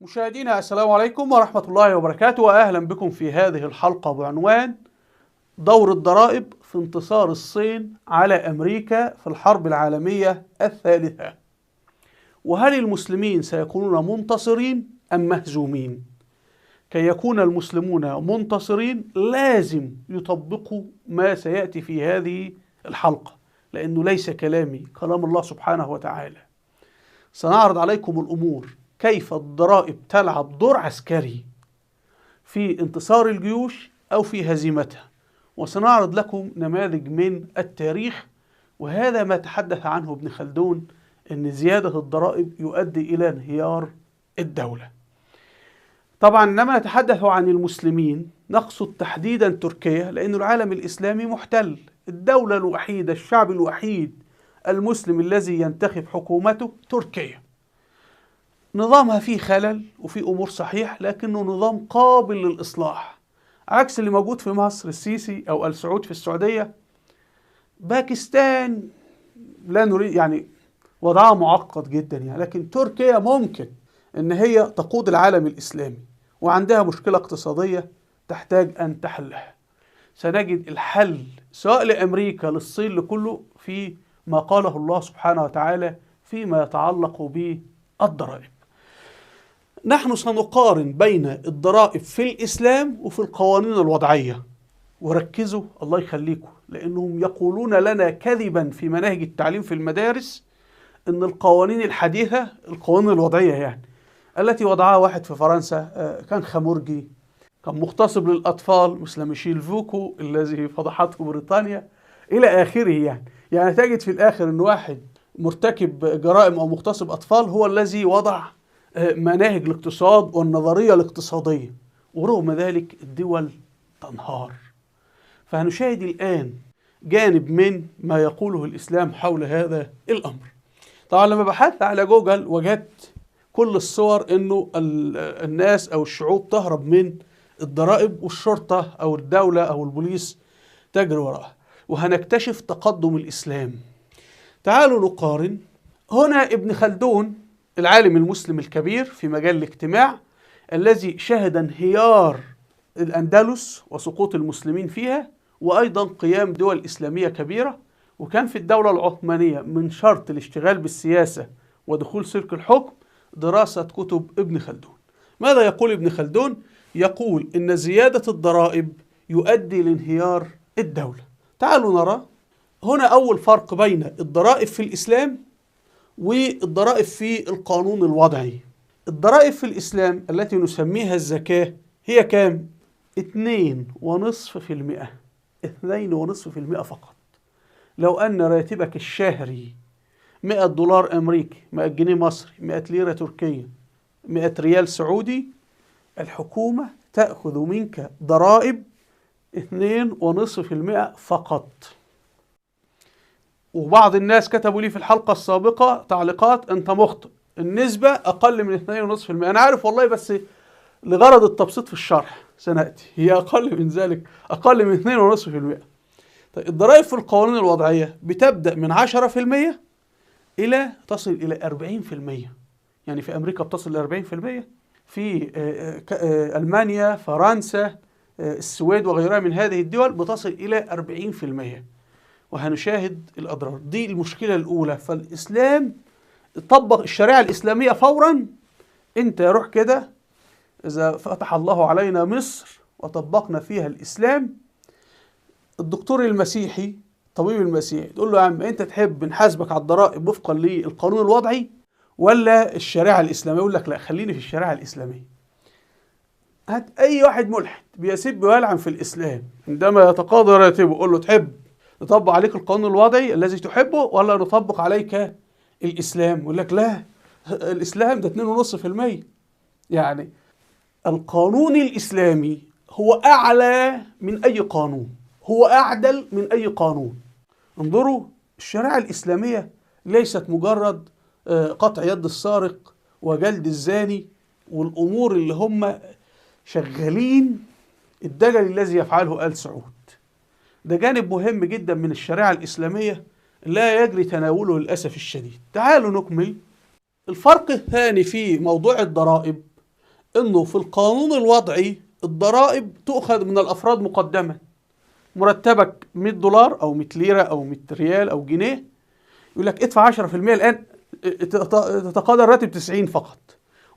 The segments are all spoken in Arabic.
مشاهدينا السلام عليكم ورحمة الله وبركاته، وأهلا بكم في هذه الحلقة بعنوان دور الضرائب في انتصار الصين على أمريكا في الحرب العالمية الثالثة. وهل المسلمين سيكونون منتصرين أم مهزومين؟ كي يكون المسلمون منتصرين لازم يطبقوا ما سيأتي في هذه الحلقة، لأنه ليس كلامي، كلام الله سبحانه وتعالى. سنعرض عليكم الأمور، كيف الضرائب تلعب دور عسكري في انتصار الجيوش أو في هزيمتها، وسنعرض لكم نماذج من التاريخ. وهذا ما تحدث عنه ابن خلدون، أن زيادة الضرائب يؤدي إلى انهيار الدولة. طبعا لما نتحدث عن المسلمين نقصد تحديدا تركيا، لأن العالم الإسلامي محتل. الدولة الوحيدة، الشعب الوحيد المسلم الذي ينتخب حكومته تركيا. نظامها فيه خلل وفيه أمور صحيح، لكنه نظام قابل للإصلاح، عكس اللي موجود في مصر، السيسي أو آل سعود في السعودية. باكستان لا نريد، يعني وضعها معقد جدا لكن تركيا ممكن إن هي تقود العالم الإسلامي، وعندها مشكلة اقتصادية تحتاج أن تحلها. سنجد الحل سواء لأمريكا، للصين، لكله في ما قاله الله سبحانه وتعالى فيما يتعلق بالضرائب. نحن سنقارن بين الضرائب في الإسلام وفي القوانين الوضعية. وركزوا الله يخليكم، لأنهم يقولون لنا كذبا في مناهج التعليم في المدارس أن القوانين الحديثة، القوانين الوضعية التي وضعها واحد في فرنسا، كان خمورجي، كان مغتصب للأطفال مثل ميشيل فوكو الذي فضحته بريطانيا إلى آخره. يعني تجد في الآخر أن واحد مرتكب جرائم أو مغتصب أطفال هو الذي وضع مناهج الاقتصاد والنظرية الاقتصادية، ورغم ذلك الدول تنهار. فهنشاهد الآن جانب من ما يقوله الإسلام حول هذا الأمر. طبعا لما بحثت على جوجل وجدت كل الصور إنه الناس أو الشعوب تهرب من الضرائب، والشرطة أو الدولة أو البوليس تجري وراها، وهنكتشف تقدم الإسلام. تعالوا نقارن. هنا ابن خلدون العالم المسلم الكبير في مجال الاجتماع، الذي شهد انهيار الأندلس وسقوط المسلمين فيها، وأيضا قيام دول إسلامية كبيرة. وكان في الدولة العثمانية من شرط الاشتغال بالسياسة ودخول سلك الحكم دراسة كتب ابن خلدون. ماذا يقول ابن خلدون؟ يقول إن زيادة الضرائب يؤدي لانهيار الدولة. تعالوا نرى هنا أول فرق بين الضرائب في الإسلام والضرائب في القانون الوضعي. الضرائب في الإسلام التي نسميها الزكاة هي كام؟ 2.5%. 2.5% فقط. لو أن راتبك الشهري 100 دولار أمريكي، 100 جنيه مصري، 100 ليرة تركية، 100 ريال سعودي، الحكومة تأخذ منك ضرائب 2.5% فقط. وبعض الناس كتبوا لي في الحلقة السابقة تعليقات: أنت مخطئ، النسبة أقل من 2.5%. أنا عارف والله، بس لغرض التبسيط في الشرح سنأتي، هي أقل من ذلك، أقل من 2.5%. طيب الضرائب في القوانين الوضعية بتبدأ من 10% إلى تصل إلى 40%. يعني في أمريكا بتصل إلى 40%، في ألمانيا، فرنسا، السويد وغيرها من هذه الدول بتصل إلى 40%. وهنشاهد الأضرار دي. المشكلة الأولى، فالإسلام طبق الشريعة الإسلامية فورا. أنت روح كده، إذا فتح الله علينا مصر وطبقنا فيها الإسلام، الدكتور المسيحي، الطبيب المسيحي، تقول له: يا عم أنت تحب نحاسبك على الضرائب وفقا للقانون الوضعي ولا الشريعة الإسلامية؟ يقول لك: لا، خليني في الشريعة الإسلامية. هات أي واحد ملحد بيسب ويلعن في الإسلام، عندما يتقاضى راتبه قول له: تحب نطبق عليك القانون الوضعي الذي تحبه ولا نطبق عليك الإسلام؟ يقول لك: لا، الإسلام ده 2.5%. يعني القانون الإسلامي هو أعلى من أي قانون، هو أعدل من أي قانون. انظروا، الشريعة الإسلامية ليست مجرد قطع يد السارق وجلد الزاني والأمور اللي هم شغالين الدجل الذي يفعله آل سعود. ده جانب مهم جدا من الشريعة الإسلامية لا يجري تناوله للأسف الشديد. تعالوا نكمل. الفرق الثاني في موضوع الضرائب انه في القانون الوضعي الضرائب تؤخذ من الافراد مقدما. مرتبك $100 او 100 ليره او 100 ريال او جنيه، يقول لك ادفع 10% الان، تتقاضى الراتب 90 فقط،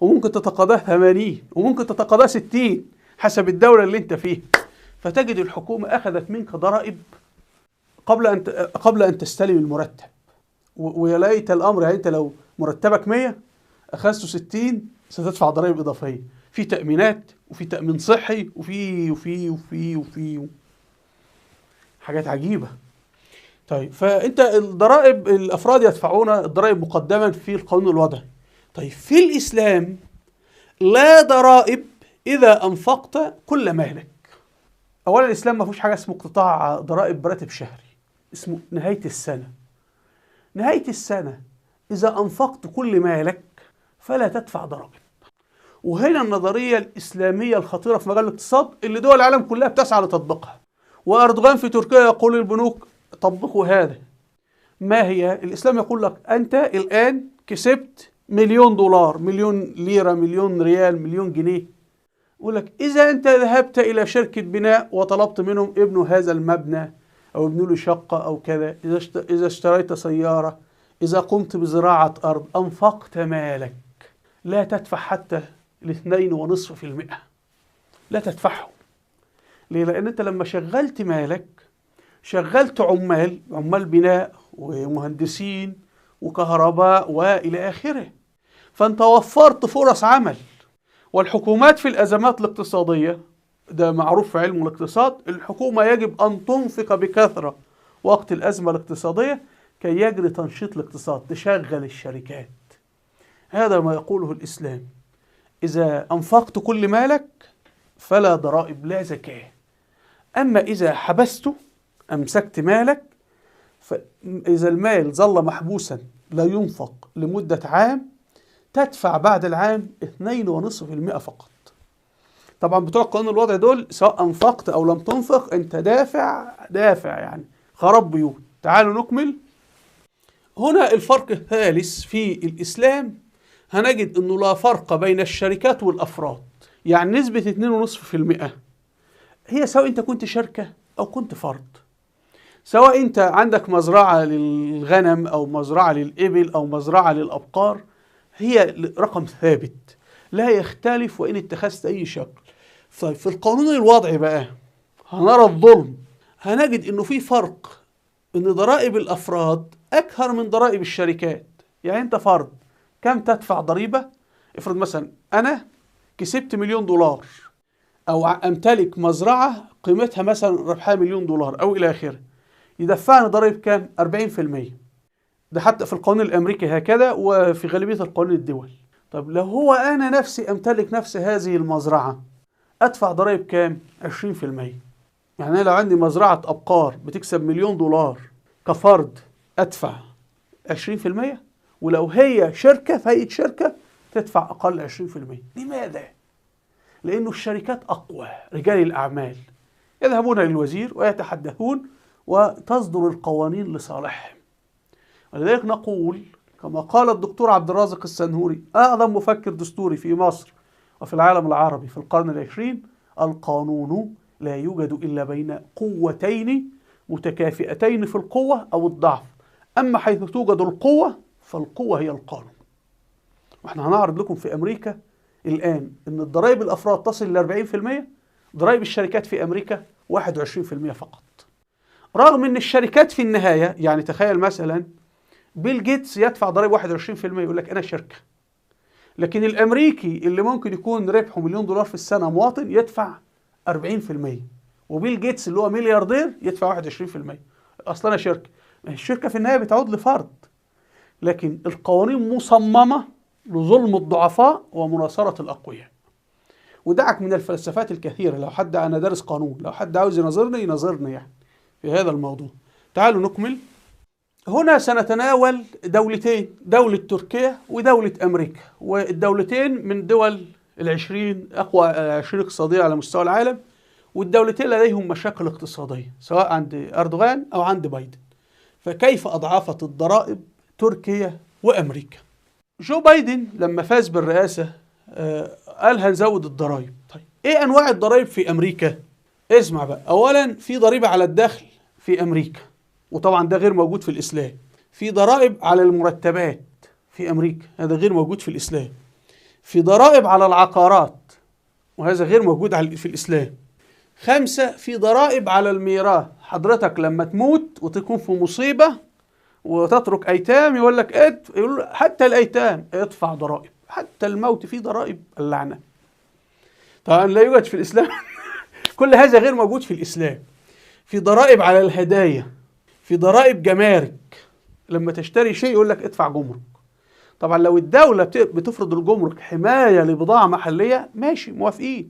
وممكن تتقاضاه 80 وممكن تتقاضاه 60 حسب الدوله اللي انت فيها. فتجد الحكومه اخذت منك ضرائب قبل ان تستلم المرتب. ويا ليت الامر، يعني انت لو مرتبك 100 اخذته 60 ستدفع ضرائب اضافيه في تامينات وفي تامين صحي وفي حاجات عجيبه. طيب فانت الضرائب الافراد يدفعون الضرائب مقدما في القانون الوضعي. طيب في الاسلام لا ضرائب اذا انفقت كل مالك. اولا الاسلام ما فيهوش حاجه اسمه اقتطاع ضرائب براتب شهري، اسمه نهايه السنه. نهايه السنه اذا انفقت كل مالك فلا تدفع ضرائب. وهنا النظريه الاسلاميه الخطيره في مجال الاقتصاد اللي دول العالم كلها بتسعى لتطبيقها. واردوغان في تركيا يقول للبنوك طبقوا هذا. ما هي؟ الإسلام يقول لك أنت الآن كسبت $1,000,000، مليون ليرة، مليون ريال، مليون جنيه. يقول لك إذا أنت ذهبت إلى شركة بناء وطلبت منهم ابنوا هذا المبنى أو ابنوا له شقة أو كذا، إذا اشتريت سيارة، إذا قمت بزراعة أرض، أنفقت مالك، لا تدفع حتى 2.5%. لا تدفعه. ليه؟ لأن أنت لما شغلت مالك شغلت عمال بناء ومهندسين وكهرباء وإلى آخره، فأنت وفرت فرص عمل. والحكومات في الأزمات الاقتصادية، ده معروف في علم الاقتصاد، الحكومة يجب أن تنفق بكثرة وقت الأزمة الاقتصادية كي يجري تنشيط الاقتصاد، تشغل الشركات. هذا ما يقوله الإسلام. إذا أنفقت كل مالك فلا ضرائب لا زكاة. أما إذا حبسته، أمسكت مالك، فإذا المال ظل محبوسا لا ينفق لمدة عام تدفع بعد العام 2.5% فقط. طبعا بتوع القانون الوضعي دول سواء أنفقت أو لم تنفق أنت دافع يعني خراب بيوت. تعالوا نكمل. هنا الفرق الثالث في الإسلام، هنجد أنه لا فرق بين الشركات والأفراد. يعني نسبة 2.5% هي سواء أنت كنت شركة أو كنت فرد، سواء أنت عندك مزرعة للغنم أو مزرعة للإبل أو مزرعة للأبقار، هي رقم ثابت لا يختلف وإن اتخذت أي شكل. طيب في القانون الوضعي بقى هنرى الظلم، هنجد أنه في فرق، أن ضرائب الأفراد أكثر من ضرائب الشركات. يعني أنت فرد كم تدفع ضريبة؟ افرض مثلا أنا كسبت $1,000,000 أو أمتلك مزرعة قيمتها مثلا ربحها $1,000,000 أو إلى آخره، يدفعني ضرائب كام؟ 40%. ده حتى في القانون الأمريكي هكذا وفي غالبية القوانين الدول. طب لو هو أنا نفسي أمتلك نفس هذه المزرعة أدفع ضرائب كام؟ 20%. يعني أنا لو عندي مزرعة أبقار بتكسب $1,000,000 كفرد أدفع 20%، ولو هي شركة في هيئة شركة تدفع أقل 20%. لماذا؟ لأنه الشركات أقوى، رجال الأعمال يذهبون للوزير ويتحدثون وتصدر القوانين لصالحهم. ولذلك نقول كما قال الدكتور عبد الرازق السنهوري أعظم مفكر دستوري في مصر وفي العالم العربي في القرن العشرين: القانون لا يوجد إلا بين قوتين متكافئتين في القوة أو الضعف، أما حيث توجد القوة فالقوة هي القانون. واحنا هنعرض لكم في أمريكا الآن أن الضرائب الأفراد تصل ل 40%، ضرائب الشركات في أمريكا 21% فقط. رغم أن الشركات في النهاية، يعني تخيل مثلا بيل جيتس يدفع ضرائب 21%، يقول لك أنا شركة. لكن الأمريكي اللي ممكن يكون ربحه $1,000,000 في السنة مواطن يدفع 40%، وبيل جيتس اللي هو ملياردير يدفع 21%. أصلا أنا شركة. الشركة في النهاية بتعود لفرد، لكن القوانين مصممة لظلم الضعفاء ومناصرة الأقوياء. ودعك من الفلسفات الكثيرة. لو حد، أنا دارس قانون، لو حد عاوز يناظرني يعني في هذا الموضوع. تعالوا نكمل. هنا سنتناول دولتين، دولة تركيا ودولة أمريكا، والدولتين من دول 20 أقوى 20 اقتصادية على مستوى العالم، والدولتين لديهم مشاكل اقتصادية سواء عند أردوغان أو عند بايدن. فكيف أضعفت الضرائب تركيا وأمريكا؟ جو بايدن لما فاز بالرئاسة قال هنزود الضرائب. طيب ايه انواع الضرائب في امريكا؟ اسمع بقى. اولا في ضريبه على الدخل في امريكا، وطبعا ده غير موجود في الاسلام. في ضرائب على المرتبات في امريكا، هذا غير موجود في الاسلام. في ضرائب على العقارات، وهذا غير موجود في الاسلام. 5 في ضرائب على الميراث. حضرتك لما تموت وتكون في مصيبه وتترك ايتام، يقول لك يقول حتى الايتام ادفع ضرائب، حتى الموت فيه ضرائب اللعنه. طبعا لا يوجد في الاسلام. كل هذا غير موجود في الاسلام. في ضرائب على الهدايا، في ضرائب جمارك. لما تشتري شيء يقول لك ادفع جمرك. طبعا لو الدولة بتفرض الجمرك حماية لبضاعة محلية ماشي موافقين،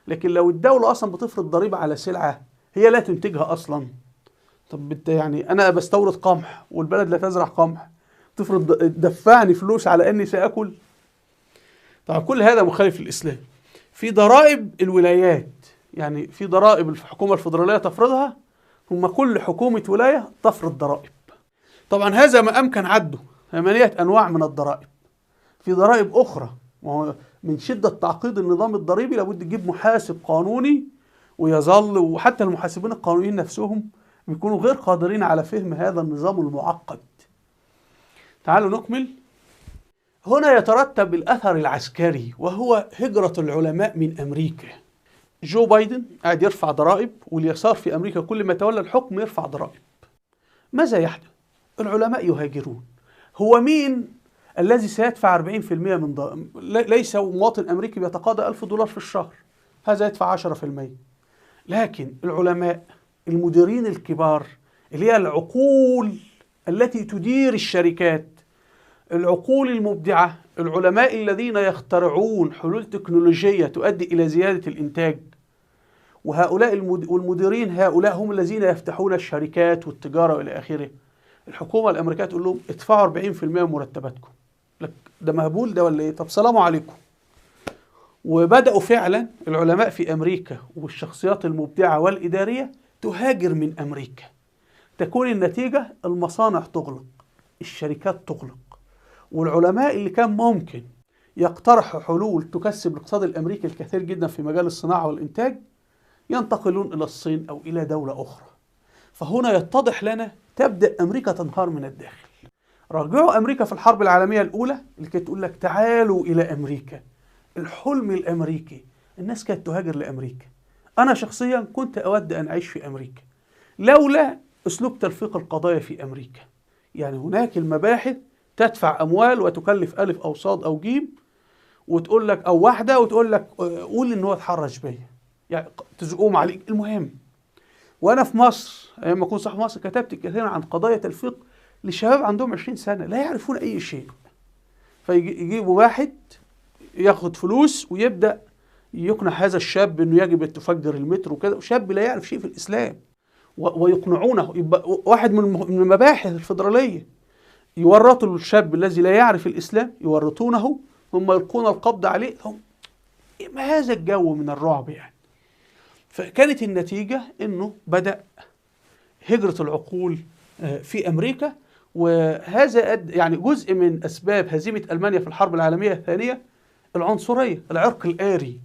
لكن لو الدولة أصلا بتفرض ضريبة على سلعة هي لا تنتجها أصلا، طب يعني أنا بستورد قمح والبلد لا تزرع قمح، تفرض دفعني فلوس على أني سأكل؟ طبعا كل هذا مخالف للإسلام. في ضرائب الولايات، يعني في ضرائب الحكومة الفيدرالية تفرضها، ثم كل حكومة ولاية تفرض ضرائب. طبعا هذا ما أمكن عده، 8 أنواع من الضرائب. في ضرائب أخرى، من شدة تعقيد النظام الضريبي لابد تجيب محاسب قانوني ويظل، وحتى المحاسبين القانونيين نفسهم بيكونوا غير قادرين على فهم هذا النظام المعقد. تعالوا نكمل. هنا يترتب الأثر العسكري، وهو هجرة العلماء من أمريكا. جو بايدن قاعد يرفع ضرائب، واليسار في أمريكا كل ما تولى الحكم يرفع ضرائب. ماذا يحدث؟ العلماء يهاجرون. هو مين الذي سيدفع 40% من ضرائب؟ ليس مواطن أمريكي بيتقاضى $1000 في الشهر، هذا يدفع 10%. لكن العلماء المديرين الكبار، اللي هي العقول التي تدير الشركات، العقول المبدعة، العلماء الذين يخترعون حلول تكنولوجية تؤدي إلى زيادة الإنتاج، وهؤلاء والمديرين هؤلاء هم الذين يفتحون الشركات والتجارة وإلى آخره. الحكومة الأمريكية تقول لهم ادفعوا 40% من مرتباتكم. لك ده مهبول ده ولا إيه؟ طب سلام عليكم. وبدأوا فعلا العلماء في أمريكا والشخصيات المبدعة والإدارية تهاجر من أمريكا. تكون النتيجة المصانع تغلق، الشركات تغلق، والعلماء اللي كان ممكن يقترحوا حلول تكسب الاقتصاد الأمريكي الكثير جدا في مجال الصناعة والإنتاج ينتقلون إلى الصين أو إلى دولة أخرى. فهنا يتضح لنا تبدأ أمريكا تنهار من الداخل. راجعوا أمريكا في الحرب العالمية الأولى اللي كانت تقول لك تعالوا إلى أمريكا، الحلم الأمريكي، الناس كانت تهاجر لأمريكا. أنا شخصيا كنت أود أن أعيش في أمريكا لولا أسلوب تلفيق القضايا في أمريكا. يعني هناك المباحث تدفع أموال وتكلف ألف أو صاد أو جيم وتقول لك، أو واحدة وتقول لك قول إن هو اتحرش بيا، يعني تزقوم عليك. المهم، وأنا في مصر أيام ما كنت صاحب مصر كتبت كثيرا عن قضايا تلفيق لشباب عندهم 20 سنة لا يعرفون أي شيء، فيجيبوا واحد ياخد فلوس ويبدأ يقنع هذا الشاب أنه يجب أن تفجر المترو وكذا، شاب لا يعرف شيء في الإسلام، ويقنعونه. يبقى واحد من المباحث الفيدرالية يورطوا الشاب الذي لا يعرف الإسلام، يورطونه ثم يلقون القبض عليه. ما هذا الجو من الرعب يعني. فكانت النتيجة أنه بدأ هجرة العقول في أمريكا، وهذا يعني جزء من أسباب هزيمة ألمانيا في الحرب العالمية الثانية العنصرية، العرق الآري.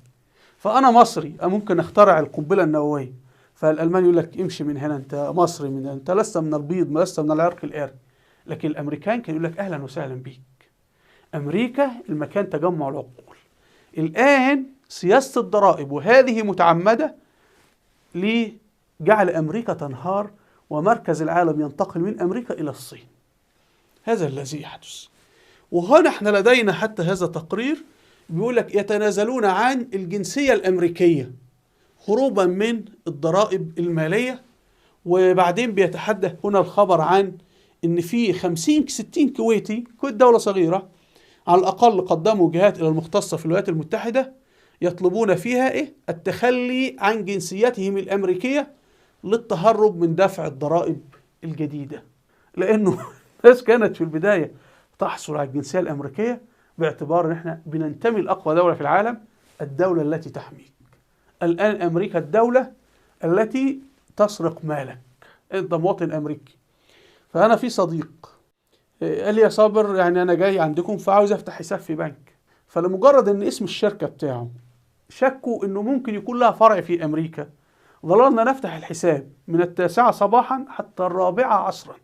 فأنا مصري ممكن أخترع القنبلة النووية، فالألماني يقول لك امشي من هنا، أنت مصري، أنت لست من البيض، لست من العرق الآري. لكن الأمريكان كان يقول لك أهلا وسهلا بيك. أمريكا المكان تجمع العقول. الآن سياسة الضرائب وهذه متعمدة لجعل أمريكا تنهار ومركز العالم ينتقل من أمريكا إلى الصين. هذا الذي يحدث. وهنا احنا لدينا حتى هذا تقرير بيقول لك يتنازلون عن الجنسية الأمريكية هروبا من الضرائب المالية. وبعدين بيتحدث هنا الخبر عن ان في 50-60 كويتي، كويت دولة صغيرة على الأقل، قدموا جهات إلى المختصة في الولايات المتحدة يطلبون فيها التخلي عن جنسيتهم الأمريكية للتهرب من دفع الضرائب الجديدة، لأنه الناس كانت في البداية تحصل على الجنسية الأمريكية باعتبار أن احنا بننتمي لأقوى دولة في العالم، الدولة التي تحميك. الآن أمريكا الدولة التي تسرق مالك، أنت مواطن أمريكي. فأنا في صديق قال لي يا صابر، يعني أنا جاي عندكم فعاوز أفتح حساب في بنك، فلمجرد ان اسم الشركة بتاعه شكوا انه ممكن يكون لها فرع في امريكا، ظللنا نفتح الحساب من 9 صباحا حتى 4 عصرا،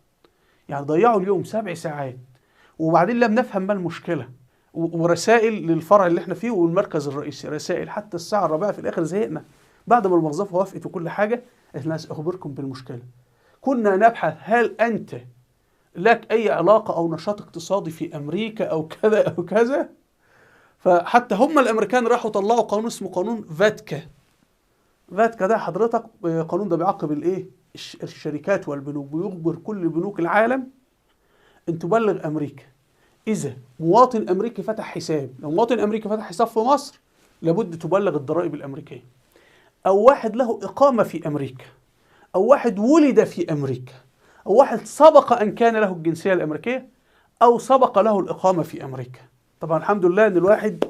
يعني ضيعوا اليوم 7 ساعات، وبعدين لم نفهم ما المشكلة، ورسائل للفرع اللي احنا فيه والمركز الرئيسي، رسائل حتى الساعة 4 في الآخر زهقنا، بعد ما الموظفة وافقت وكل حاجة احنا سأخبركم بالمشكلة. كنا نبحث هل أنت لك أي علاقة أو نشاط اقتصادي في أمريكا أو كذا أو كذا. فحتى هم الأمريكان راحوا طلعوا قانون اسمه قانون فاتكا. فاتكا ده حضرتك قانون ده بيعاقب الإيه؟ الشركات والبنوك، بيجبر كل بنوك العالم أن تبلغ أمريكا إذا مواطن أمريكي فتح حساب. لو مواطن أمريكي فتح حساب في مصر لابد تبلغ الضرائب الأمريكية، أو واحد له إقامة في أمريكا، أو واحد ولد في أمريكا، أو واحد سبق أن كان له الجنسية الأمريكية، أو سبق له الإقامة في أمريكا. طبعا الحمد لله أن الواحد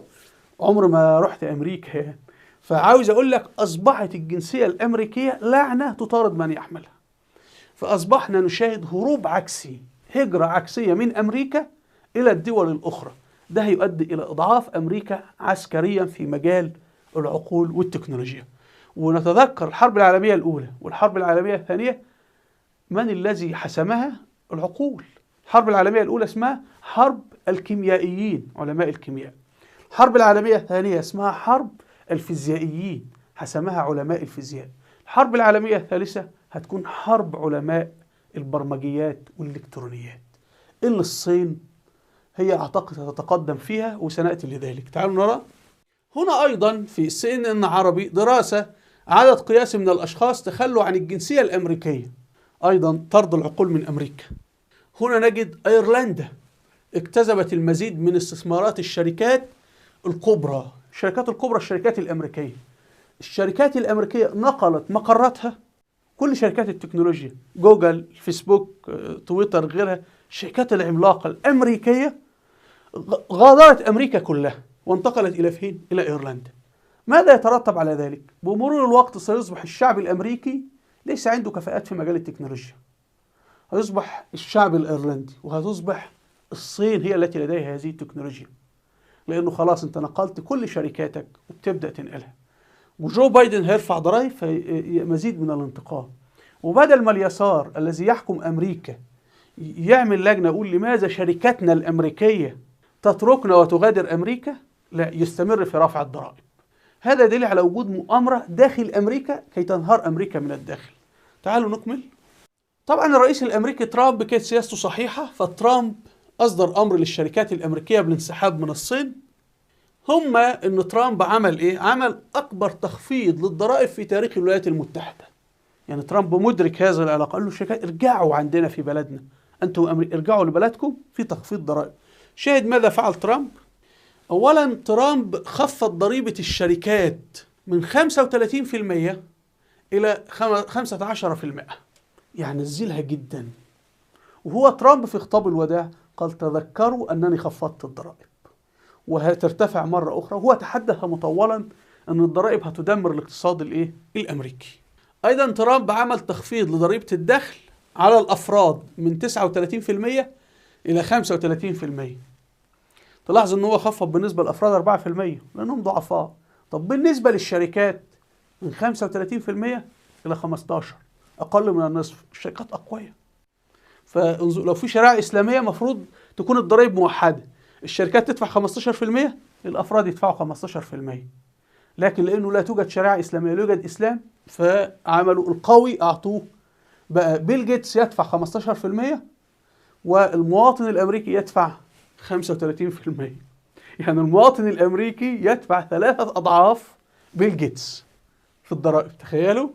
عمر ما رحت أمريكا يعني. فعاوز أقول لك أصبحت الجنسية الأمريكية لعنة تطارد من يحملها، فأصبحنا نشاهد هروب عكسي، هجرة عكسية من أمريكا إلى الدول الأخرى. ده هيؤدي إلى إضعاف أمريكا عسكريا في مجال العقول والتكنولوجيا. ونتذكر الحرب العالمية الأولى والحرب العالمية الثانية، من الذي حسمها؟ العقول. الحرب العالمية الأولى اسمها حرب الكيميائيين، علماء الكيمياء. الحرب العالمية الثانية اسمها حرب الفيزيائيين، حسمها علماء الفيزياء. الحرب العالمية الثالثة هتكون حرب علماء البرمجيات والإلكترونيات، اللي الصين هي أعتقد هتتقدم فيها، وسنأتي لذلك. تعالوا نرى هنا أيضا في CNN عربي دراسة عدد قياسي من الأشخاص تخلوا عن الجنسية الأمريكية، أيضا طرد العقول من أمريكا. هنا نجد أيرلندا اكتسبت المزيد من استثمارات الشركات الكبرى، الشركات الأمريكية. الشركات الأمريكية نقلت مقراتها، كل شركات التكنولوجيا، جوجل، فيسبوك، تويتر، غيرها، الشركات العملاقة الأمريكية غادرت أمريكا كلها وانتقلت إلى فين؟ إلى إيرلندا. ماذا يترتب على ذلك؟ بمرور الوقت سيصبح الشعب الأمريكي ليس عنده كفاءات في مجال التكنولوجيا، هيصبح الشعب الإيرلندي، وهتصبح الصين هي التي لديها هذه التكنولوجيا، لأنه خلاص أنت نقلت كل شركاتك وبتبدأ تنقلها. وجو بايدن هيرفع ضرائب فمزيد من الانتقام. وبدل ما اليسار الذي يحكم أمريكا يعمل لجنة يقول لماذا شركاتنا الأمريكية تتركنا وتغادر أمريكا، لا، يستمر في رفع الضرائب. هذا دليل على وجود مؤامرة داخل أمريكا كي تنهار أمريكا من الداخل. تعالوا نكمل. طبعا الرئيس الأمريكي ترامب كانت سياسته صحيحة، فترامب أصدر أمر للشركات الأمريكية بالانسحاب من الصين. إن ترامب عمل إيه؟ عمل أكبر تخفيض للضرائب في تاريخ الولايات المتحدة. يعني ترامب مدرك هذا العلاقة، قال له الشركات ارجعوا عندنا في بلدنا، أنتم ارجعوا لبلدكم في تخفيض ضرائب. شاهد ماذا فعل ترامب؟ أولا ترامب خفض ضريبة الشركات من 35% إلى 15%، يعني نزلها جدا. وهو ترامب في خطاب الوداع قال تذكروا أنني خفضت الضرائب وهترتفع مرة أخرى. هو تحدث مطولا أن الضرائب هتدمر الاقتصاد الأمريكي. أيضا ترامب عمل تخفيض لضريبة الدخل على الأفراد من 39% إلى 35%. تلاحظ أنه هو خفض بالنسبة للأفراد 4% لأنهم ضعفاء. طب بالنسبة للشركات من 35% إلى 15%، أقل من النصف. الشركات أقوية. فلو في شريعة إسلامية مفروض تكون الضرائب موحدة، الشركات تدفع 15%، الأفراد يدفعوا 15%. لكن لأنه لا توجد شريعة إسلامية، لا يوجد إسلام، فعملوا القوي أعطوه. بقى بيل جيتس يدفع 15% والمواطن الأمريكي يدفع 35%. يعني المواطن الأمريكي يدفع 3 أضعاف بيل جيتس في الضرائب، تخيلوا.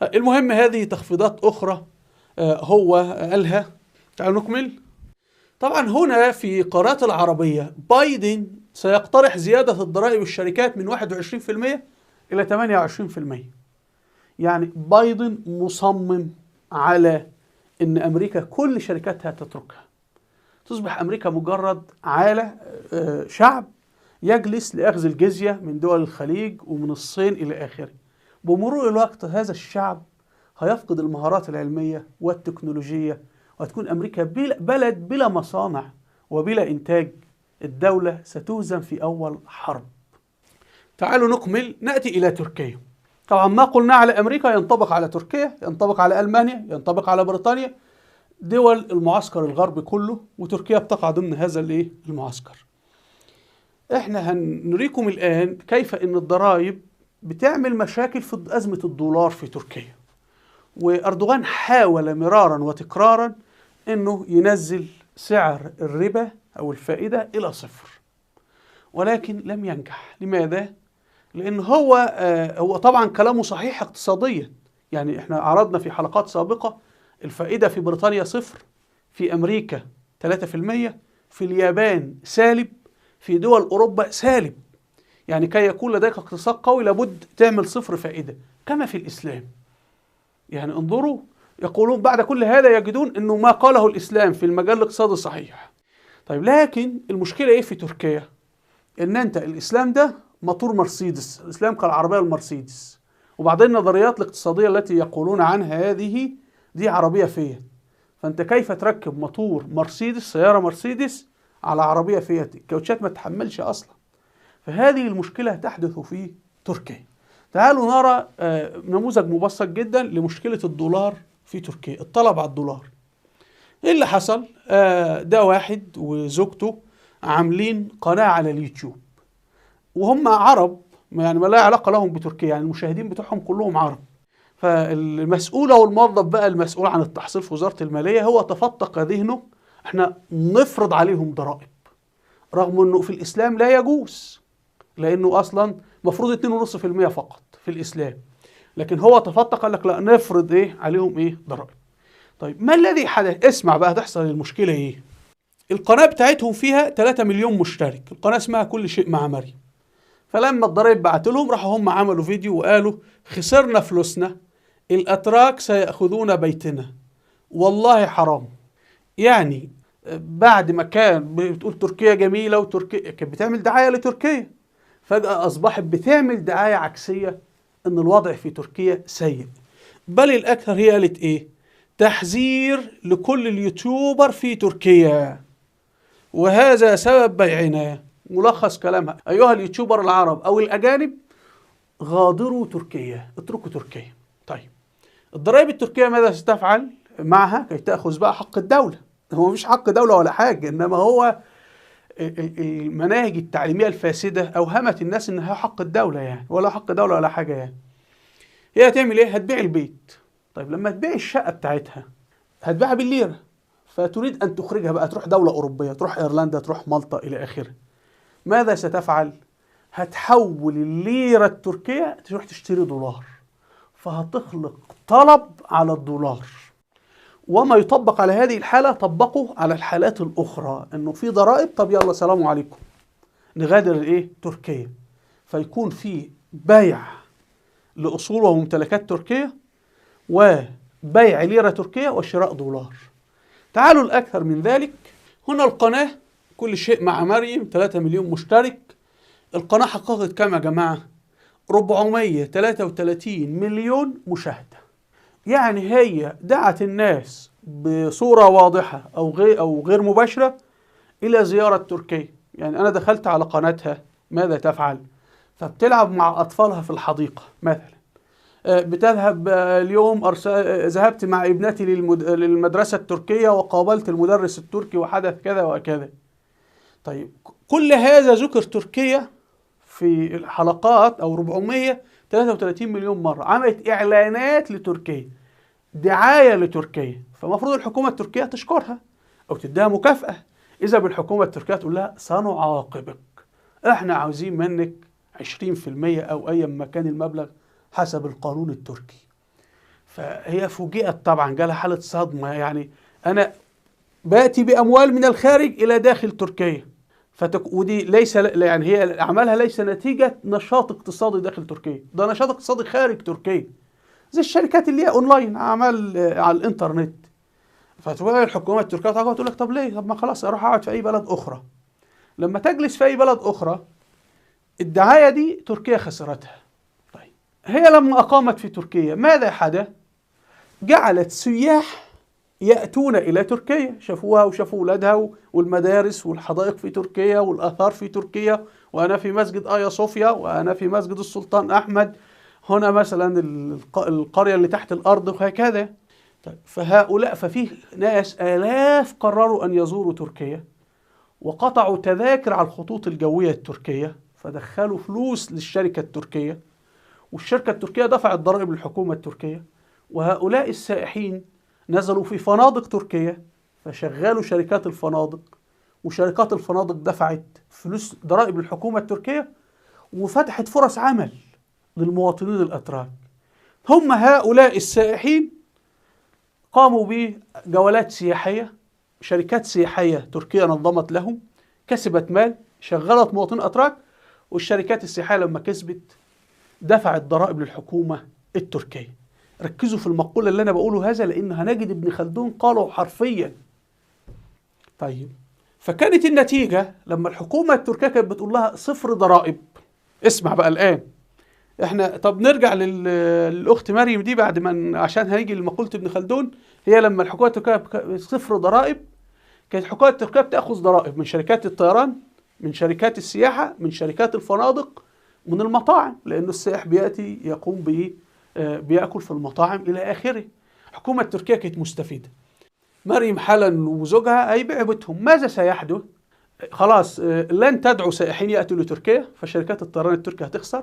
المهم هذه تخفيضات أخرى هو قالها. تعالوا نكمل. طبعا هنا في قارات العربية بايدن سيقترح زيادة الضرائب الشركات من 21% إلى 28%. يعني بايدن مصمم على أن أمريكا كل شركاتها تتركها، تصبح أمريكا مجرد عالة، شعب يجلس لأخذ الجزية من دول الخليج ومن الصين إلى آخره. بمرور الوقت هذا الشعب هيفقد المهارات العلمية والتكنولوجية، وهتكون أمريكا بلد بلا مصانع وبلا إنتاج الدولة ستهزم في أول حرب. تعالوا نكمل، نأتي إلى تركيا. طبعا ما قلنا على أمريكا ينطبق على تركيا، ينطبق على ألمانيا، ينطبق على بريطانيا، دول المعسكر الغربي كله، وتركيا بتقع ضمن هذا المعسكر. احنا هنريكم الآن كيف ان الضرائب بتعمل مشاكل في أزمة الدولار في تركيا. وأردوغان حاول مرارا وتكرارا انه ينزل سعر الربا او الفائدة الى 0، ولكن لم ينجح. لماذا؟ لان هو طبعا كلامه صحيح اقتصاديا، يعني احنا عرضنا في حلقات سابقة الفائدة في بريطانيا 0، في امريكا 3%، في اليابان سالب، في دول أوروبا سالب. يعني كي يكون لديك اقتصاد قوي لابد تعمل 0 فائدة، كما في الإسلام. يعني انظروا، يقولون بعد كل هذا يجدون أنه ما قاله الإسلام في المجال الاقتصادي صحيح. طيب لكن المشكلة إيه في تركيا؟ إن أنت الإسلام ده موتور مرسيدس، الإسلام كالعربية المرسيدس، وبعدين النظريات الاقتصادية التي يقولون عنها هذه دي عربية فيات. فأنت كيف تركب موتور مرسيدس، سيارة مرسيدس، على عربية فيات؟ الكاوتشات ما تحملش أصلا. فهذه المشكلة تحدث في تركيا. تعالوا نرى نموذج مبسط جدا لمشكلة الدولار في تركيا، الطلب على الدولار. ايه اللي حصل؟ ده واحد وزوجته عاملين قناة على اليوتيوب، وهم عرب، يعني ما لا علاقة لهم بتركيا، يعني المشاهدين بتوعهم كلهم عرب. فالمسؤول او الموظف بقى المسؤول عن التحصيل في وزارة المالية هو تفتق ذهنه احنا نفرض عليهم ضرائب، رغم انه في الاسلام لا يجوز، لانه اصلا مفروض 2.5% فقط في الاسلام، لكن هو تفتق قال لك لا نفرض عليهم ضرائب. طيب ما الذي حدث؟ اسمع بقى تحصل المشكلة ايه. القناة بتاعتهم فيها 3 مليون مشترك، القناة اسمها كل شيء مع مريم. فلما الضرائب بعت لهم راحوا هم عملوا فيديو وقالوا خسرنا فلوسنا، الاتراك سيأخذون بيتنا، والله حرام. يعني بعد ما كان بتقول تركيا جميلة وتركيا كانت بتعمل دعاية لتركيا، فجأة أصبحت بتعمل دعاية عكسية إن الوضع في تركيا سيء. بل الأكثر هي قالت إيه؟ تحذير لكل اليوتيوبر في تركيا، وهذا سبب بيعنا. ملخص كلامها: أيها اليوتيوبر العرب أو الأجانب غادروا تركيا، اتركوا تركيا. طيب الضرائب التركية ماذا ستفعل معها كي تأخذ بقى حق الدولة؟ هو مش حق دولة ولا حاجة، إنما هو المناهج التعليمية الفاسدة أوهمت الناس إنها حق الدولة، يعني ولا حق دولة ولا حاجة. يعني هي هتعمل إيه؟ هتبيع البيت. طيب لما تبيع الشقة بتاعتها هتبيعها بالليرة، فتريد أن تخرجها بقى تروح دولة أوروبية، تروح إيرلندا، تروح مالطا إلى آخره. ماذا ستفعل؟ هتحول الليرة التركية تروح تشتري دولار، فهتخلق طلب على الدولار. وما يطبق على هذه الحالة طبقه على الحالات الأخرى، إنه في ضرائب، طب يلا سلام عليكم نغادر تركيا. فيكون في بيع لأصول وممتلكات تركيا، وبيع ليرة تركيا، وشراء دولار. تعالوا الأكثر من ذلك، هنا القناة كل شيء مع مريم 3 مليون مشترك. القناة حققت كم يا جماعة؟ 433 مليون مشاهدة. يعني هي دعت الناس بصورة واضحة أو غير مباشرة إلى زيارة تركيا. يعني أنا دخلت على قناتها، ماذا تفعل؟ فبتلعب مع أطفالها في الحديقة مثلا، بتذهب اليوم ذهبت مع ابنتي للمدرسة التركية وقابلت المدرس التركي وحدث كذا وكذا. طيب كل هذا ذكر تركيا في الحلقات، أو 433 مليون مرة عملت إعلانات لتركيا، دعاية لتركيا. فمفروض الحكومة التركية تشكرها أو تديها مكافأة. إذا بالحكومة التركية تقول لها سنعاقبك، إحنا عاوزين منك 20% أو أي ما كان المبلغ حسب القانون التركي. فهي فوجئت طبعا، جالها حالة صدمة. يعني أنا باتي بأموال من الخارج إلى داخل تركيا، ودي ليس، يعني هي أعمالها ليس نتيجة نشاط اقتصادي داخل تركيا، ده نشاط اقتصادي خارج تركيا، زي الشركات اللي هي أونلاين، أعمال على الإنترنت. فتبقى الحكومة التركية تقول لك طب ليه؟ طب ما خلاص أروح أقعد في أي بلد أخرى. لما تجلس في أي بلد أخرى الدعاية دي تركيا خسرتها. طيب هي لما أقامت في تركيا ماذا حدث؟ جعلت سياح يأتون إلى تركيا، شافوها وشافوا أولادها والمدارس والحدائق في تركيا والآثار في تركيا، وأنا في مسجد آيا صوفيا، وأنا في مسجد السلطان أحمد، هنا مثلا القرية اللي تحت الأرض، وهكذا. طيب ففيه ناس آلاف قرروا أن يزوروا تركيا، وقطعوا تذاكر على الخطوط الجوية التركية، فدخلوا فلوس للشركة التركية، والشركة التركية دفعت ضرائب للحكومة التركية، وهؤلاء السائحين نزلوا في فنادق تركيا، فشغلوا شركات الفنادق، وشركات الفنادق دفعت فلوس ضرائب للحكومة التركية، وفتحت فرص عمل للمواطنين الأتراك. هم هؤلاء السائحين قاموا بجولات سياحية، شركات سياحية تركيا نظمت لهم، كسبت مال، شغلت مواطنين أتراك، والشركات السياحية لما كسبت دفعت ضرائب للحكومة التركية. ركزوا في المقولة اللي أنا بقوله هذا، لأن هنجد ابن خلدون قاله حرفيا. طيب فكانت النتيجة لما الحكومة التركية كانت بتقول لها صفر ضرائب. اسمع بقى الآن، احنا طب نرجع للأخت مريم دي بعد ما عشان هنيجي لمقولة ابن خلدون. هي لما الحكومة التركية صفر ضرائب، كانت الحكومة التركية بتأخذ ضرائب من شركات الطيران، من شركات السياحة، من شركات الفنادق، من المطاعم، لأنه السائح بيأتي يقوم بيأكل في المطاعم إلى آخره. الحكومة التركية كانت مستفيدة. مريم حلا وزوجها هيبيعوا بيتهم، ماذا سيحدث؟ خلاص لن تدعو سائحين يأتوا لتركيا، فشركات الطيران التركية هتخسر،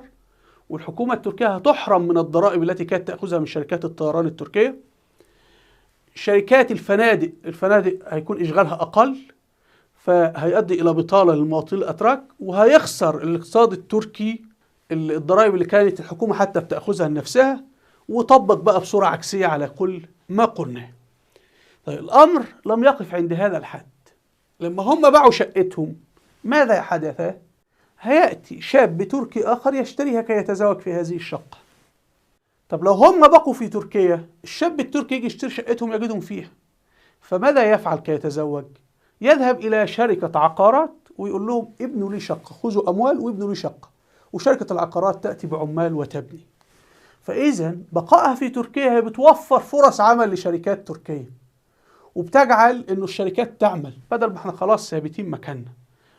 والحكومة التركية هتحرم من الضرائب التي كانت تأخذها من شركات الطيران التركية. شركات الفنادق هيكون إشغالها أقل، فهيؤدي إلى بطالة للمواطنين الأتراك، وهيخسر الاقتصاد التركي الضرائب اللي كانت الحكومة حتى بتأخذها لنفسها، وطبق بقى بصورة عكسية على كل ما قلناه. طيب الأمر لم يقف عند هذا الحد. لما هم باعوا شقتهم ماذا حدث؟ هيأتي شاب تركي آخر يشتريها كي يتزوج في هذه الشقة. طب لو هم بقوا في تركيا، الشاب التركي يجي يشتري شقتهم يجدهم فيها، فماذا يفعل كي يتزوج؟ يذهب إلى شركة عقارات ويقول لهم ابنوا لي شقة، خذوا أموال وابنوا لي شقة، وشركة العقارات تأتي بعمال وتبني. فإذا بقائها في تركيا هي بتوفر فرص عمل لشركات تركية، وبتجعل إنه الشركات تعمل بدل ما احنا خلاص ثابتين مكاننا.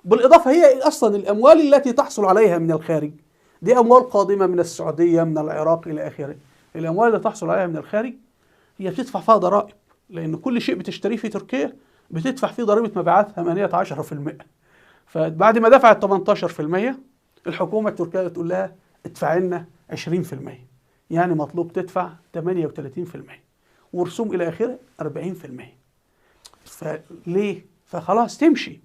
بالإضافة هي أصلا الأموال التي تحصل عليها من الخارج دي أموال قادمة من السعودية، من العراق إلى آخره. الأموال اللي تحصل عليها من الخارج هي بتدفع فيها ضرائب، لأن كل شيء بتشتريه في تركيا بتدفع فيه ضريبة مبيعات 18%. فبعد ما دفعت 18%، الحكومة التركية تقول لها ادفع لنا 20%، يعني مطلوب تدفع 38%، ورسوم إلى آخره 40%. فليه؟ فخلاص تمشي.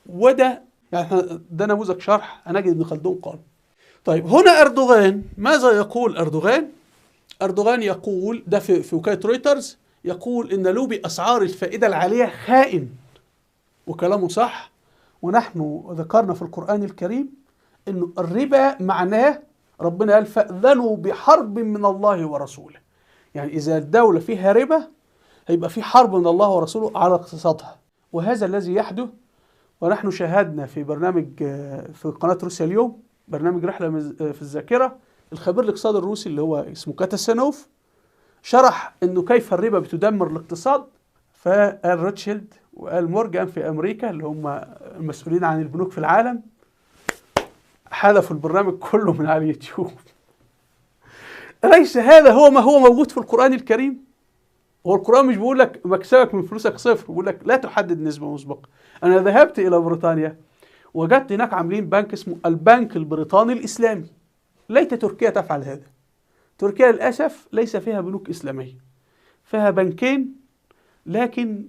وده يعني ده نموذج شرح هنجد ابن خلدون قال. طيب هنا أردوغان، ماذا يقول أردوغان؟ أردوغان يقول ده في وكالة رويترز، يقول إن لوبي أسعار الفائدة العالية خائن، وكلامه صح. ونحن ذكرنا في القرآن الكريم إنه الربا معناه ربنا قال فأذنوا بحرب من الله ورسوله، يعني إذا الدولة فيها ربا هيبقى في حرب من الله ورسوله على اقتصادها، وهذا الذي يحدث. ونحن شاهدنا في برنامج في قناة روسيا اليوم، برنامج رحلة في الذاكرة، الخبير الاقتصادي الروسي اللي هو اسمه كاتاسانوف شرح انه كيف الربا بتدمر الاقتصاد. فقال روتشيلد وقال مورجان في امريكا اللي هم المسؤولين عن البنوك في العالم حذفوا البرنامج كله من على اليوتيوب. أليس هذا هو ما هو موجود في القرآن الكريم؟ هو القرآن مش بيقول لك مكسبك من فلوسك صفر، بيقول لك لا تحدد نسبة مسبقة. أنا ذهبت إلى بريطانيا وجدت هناك عاملين بنك اسمه البنك البريطاني الإسلامي. ليت تركيا تفعل هذا. تركيا للأسف ليس فيها بنوك إسلامية، فيها بنكين، لكن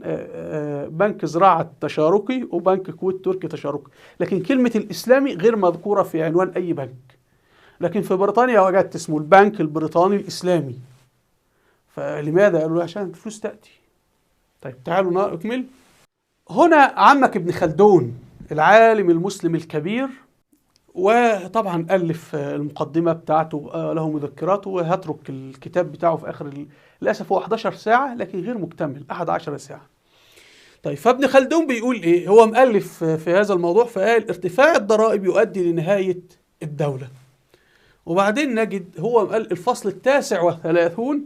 بنك زراعة تشاركي وبنك كويت تركي تشاركي، لكن كلمة الإسلامي غير مذكورة في عنوان أي بنك. لكن في بريطانيا وجدت اسمه البنك البريطاني الإسلامي. فلماذا؟ قالوا عشان الفلوس تأتي. طيب تعالوا نكمل. هنا عمك ابن خلدون العالم المسلم الكبير، وطبعا ألف المقدمة بتاعته له مذكراته، وهترك الكتاب بتاعه في آخر للأسف هو 11 ساعة لكن غير مكتمل، 11 ساعة. طيب فابن خلدون بيقول إيه؟ هو مؤلف في هذا الموضوع، فقال ارتفاع الضرائب يؤدي لنهاية الدولة. وبعدين نجد هو قال الفصل 39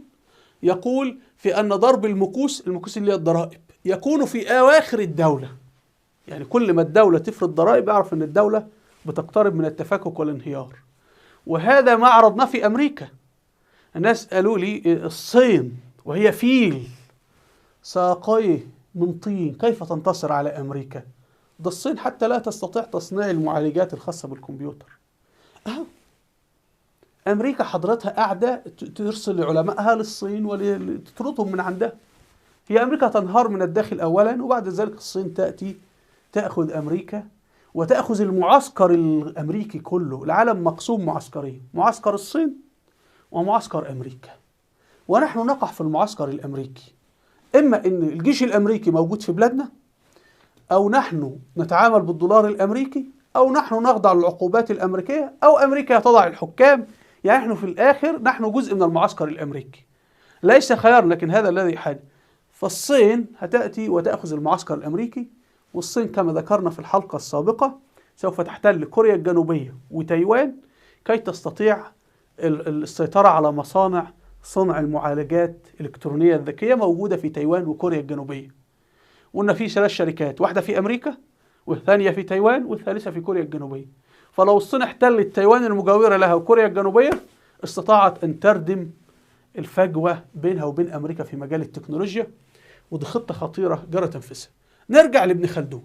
يقول في أن ضرب المكوس اللي هي الضرائب يكون في أواخر الدولة. يعني كل ما الدولة تفرض ضرائب اعرف أن الدولة بتقترب من التفكك والانهيار. وهذا ما عرضناه في أمريكا. الناس قالوا لي الصين وهي فيل ساقيه من طين كيف تنتصر على أمريكا؟ ده الصين حتى لا تستطيع تصنيع المعالجات الخاصة بالكمبيوتر. أهو أمريكا حضرتها قاعدة ترسل علمائها للصين وتطردهم من عندها. هي أمريكا تنهار من الداخل أولا، وبعد ذلك الصين تأتي تأخذ أمريكا وتأخذ المعسكر الأمريكي كله. العالم مقسوم معسكرين، معسكر الصين ومعسكر أمريكا، ونحن نقع في المعسكر الأمريكي. إما أن الجيش الأمريكي موجود في بلادنا، أو نحن نتعامل بالدولار الأمريكي، أو نحن نخضع للعقوبات الأمريكية، أو أمريكا تضع الحكام. يعني نحن في الآخر نحن جزء من المعسكر الأمريكي، ليس خيار، لكن هذا الذي حدث. فالصين هتأتي وتأخذ المعسكر الأمريكي، والصين كما ذكرنا في الحلقة السابقة سوف تحتل كوريا الجنوبية وتايوان كي تستطيع السيطرة على مصانع صنع المعالجات الإلكترونية الذكية موجودة في تايوان وكوريا الجنوبية. وإن في 3 شركات، واحدة في أمريكا والثانية في تايوان والثالثة في كوريا الجنوبية. فلو الصين احتلت تايوان المجاورة لها وكوريا الجنوبية استطاعت أن تردم الفجوة بينها وبين أمريكا في مجال التكنولوجيا، ودي خطة خطيرة جرى تنفيذها. نرجع لابن خلدون.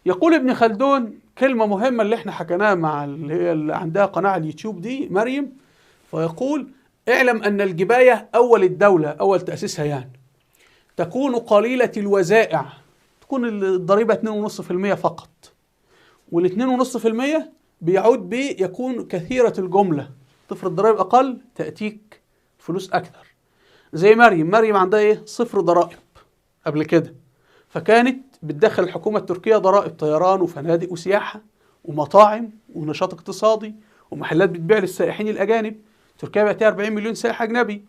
يقول ابن خلدون كلمة مهمة اللي احنا حكيناها مع اللي عندها قناة على اليوتيوب دي مريم، فيقول: اعلم أن الجباية أول الدولة، أول تأسيسها يعني، تكون قليلة الوزائع، تكون الضريبة 2.5% فقط، وال2.5% بيعود يكون كثيرة الجملة، تفرض ضرائب أقل تأتيك فلوس أكثر. زي مريم عندها إيه؟ 0 ضرائب قبل كده، فكانت بتدخل الحكومة التركية ضرائب طيران وفنادق وسياحة ومطاعم ونشاط اقتصادي ومحلات بتبيع للسائحين الأجانب. تركيا بقى 40 مليون سائح أجنبي.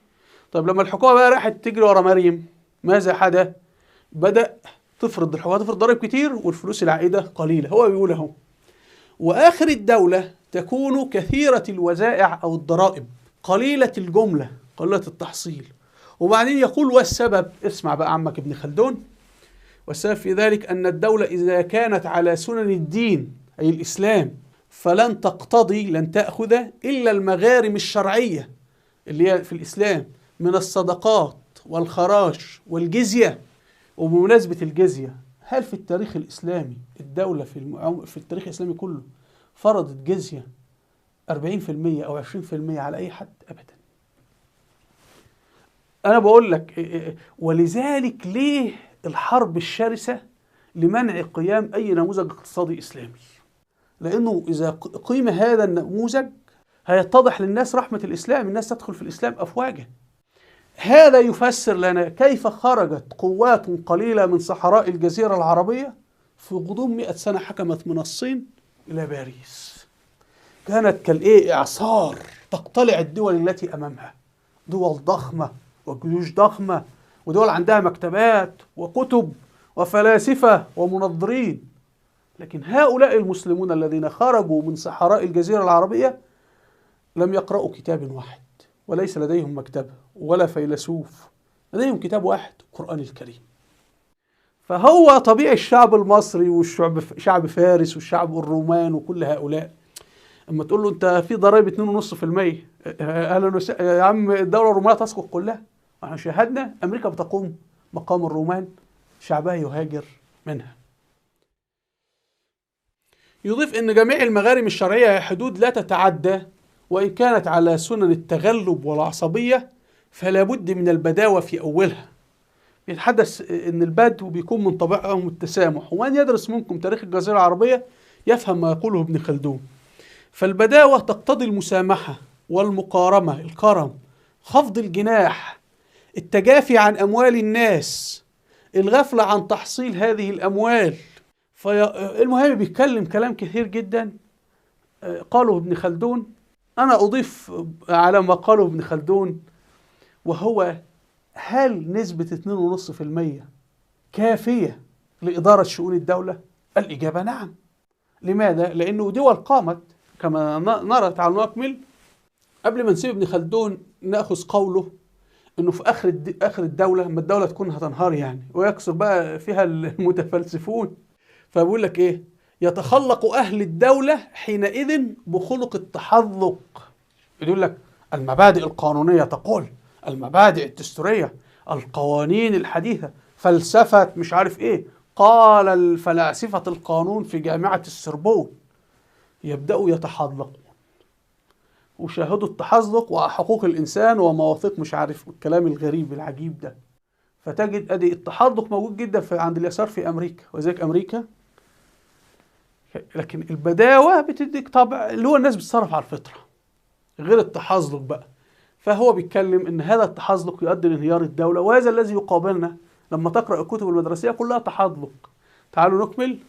طب لما الحكومة بقى راحت تجري ورا مريم، ماذا حدث؟ بدأ الحكومة تفرض ضرائب كتير والفلوس العائدة قليلة. هو بيقول اهو: وآخر الدولة تكون كثيرة الوزائع أو الضرائب، قليلة الجملة، قليلة التحصيل. وبعدين يقول: والسبب، اسمع بقى عمك ابن خلدون، والسبب في ذلك أن الدولة إذا كانت على سنن الدين أي الإسلام فلن تقتضي، لن تأخذ إلا المغارم الشرعية اللي هي في الإسلام من الصدقات والخراج والجزية. وبمناسبة الجزية، هل في التاريخ الإسلامي الدولة في التاريخ الإسلامي كله فرضت جزية 40% أو 20% على أي حد؟ أبدا. أنا بقول لك، ولذلك ليه الحرب الشرسة لمنع قيام أي نموذج اقتصادي إسلامي؟ لأنه إذا قيم هذا النموذج هيتضح للناس رحمة الإسلام، الناس تدخل في الإسلام أفواجا. هذا يفسر لنا كيف خرجت قوات قليلة من صحراء الجزيرة العربية في غضون 100 سنة حكمت من الصين إلى باريس. كانت إعصار تقتلع الدول التي أمامها، دول ضخمة وجيوش ضخمة ودول عندها مكتبات وكتب وفلاسفة ومنظرين. لكن هؤلاء المسلمون الذين خرجوا من صحراء الجزيرة العربية لم يقرأوا كتاب واحد، وليس لديهم مكتبة ولا فيلسوف، لديهم كتاب واحد، القرآن الكريم. فهو طبيعي الشعب المصري شعب فارس والشعب الرومان وكل هؤلاء، اما تقول له انت في ضرائب 2.5%، يا عم الدولة الرومانية تسقط كلها. احنا شاهدنا امريكا بتقوم مقام الرومان، شعبها يهاجر منها. يضيف ان جميع المغارم الشرعية هي حدود لا تتعدى، وإن كانت على سنن التغلب والعصبية فلا بد من البداوة في أولها. يتحدث أن البدو بيكون من طبعهم التسامح، ومن يدرس منكم تاريخ الجزيرة العربية يفهم ما يقوله ابن خلدون. فالبداوة تقتضي المسامحة والمقارمة، الكرم، خفض الجناح، التجافي عن أموال الناس، الغفلة عن تحصيل هذه الأموال. المهم بيتكلم كلام كثير جدا قاله ابن خلدون. أنا أضيف على ما قاله ابن خلدون، وهو: هل نسبة 2.5% كافية لإدارة شؤون الدولة؟ الإجابة نعم. لماذا؟ لأنه دول قامت كما نرى. تعالوا نكمل قبل ما نسيب ابن خلدون، نأخذ قوله انه في اخر الدوله، لما الدوله تكون هتنهار يعني، ويكثر بقى فيها المتفلسفون، فبيقول لك ايه؟ يتخلق اهل الدوله حينئذ بخلق التحذق. يقول لك المبادئ القانونيه تقول، المبادئ الدستوريه، القوانين الحديثه، فلسفه مش عارف ايه، قال الفلاسفه القانون في جامعه السربون، يبداوا يتحذقون وشاهدوا التحذق وحقوق الانسان ومواثيق مش عارف الكلام الغريب العجيب ده. فتجد ادي التحذق موجود جدا عند اليسار في امريكا، وذلك امريكا. لكن البداوه بتديك طبع اللي هو الناس بتتصرف على الفطره، غير التحذق بقى. فهو بيتكلم ان هذا التحذق يؤدي لانهيار الدوله، وهذا الذي يقابلنا لما تقرا الكتب المدرسيه كلها تحذق. تعالوا نكمل.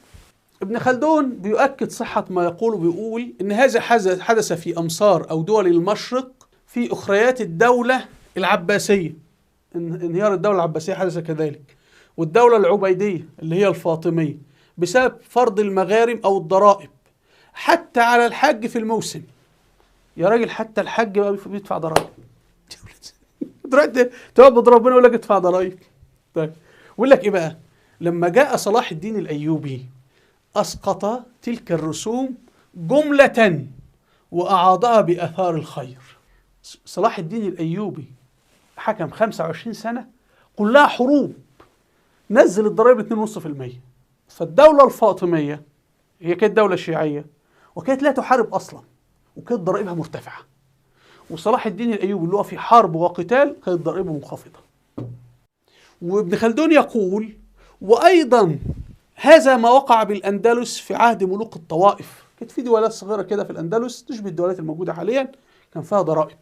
ابن خلدون بيؤكد صحة ما يقول، بيقول إن هذا حدث في أمصار أو دول المشرق في أخريات الدولة العباسية. انهيار الدولة العباسية حدث كذلك، والدولة العبيدية اللي هي الفاطمية، بسبب فرض المغارم أو الضرائب حتى على الحج في الموسم. يا راجل حتى الحج بقى بيدفع ضرائب. تعبد ربنا يقول لك ادفع ضرائب. طيب يقول لك إيه بقى؟ لما جاء صلاح الدين الأيوبي أسقط تلك الرسوم جملة وأعاضها بآثار الخير. صلاح الدين الأيوبي حكم 25 سنة كلها حروب، نزل الضرائب 2.5%. فالدولة الفاطمية هي كانت دولة شيعية وكانت لا تحارب أصلا، وكانت ضرائبها مرتفعة. وصلاح الدين الأيوبي اللي هو في حرب وقتال كانت ضرائبه منخفضة. وابن خلدون يقول وأيضا هذا ما وقع بالأندلس في عهد ملوك الطوائف. كانت في دولات صغيرة كده في الأندلس تشبه الدولات الموجودة حاليا، كان فيها ضرائب،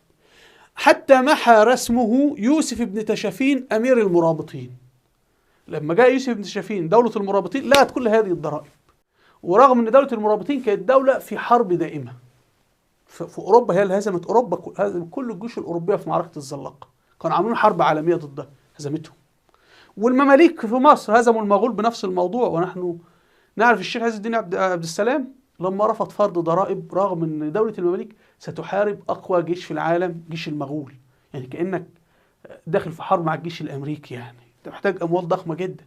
حتى محى رسمه يوسف بن تشفين أمير المرابطين. لما جاء يوسف بن تشفين دولة المرابطين لقت كل هذه الضرائب، ورغم أن دولة المرابطين كانت دولة في حرب دائمة في أوروبا، هي اللي هزمت أوروبا، كل الجيوش الأوروبية في معركة الزلاقة كانوا عاملين حرب عالمية ضدها، هزمتهم. والمماليك في مصر هزموا المغول بنفس الموضوع. ونحن نعرف الشيخ عز الدين عبد السلام لما رفض فرض ضرائب رغم ان دولة المماليك ستحارب اقوى جيش في العالم، جيش المغول. يعني كأنك داخل في حرب مع الجيش الامريكي، يعني انت محتاج اموال ضخمة جدا،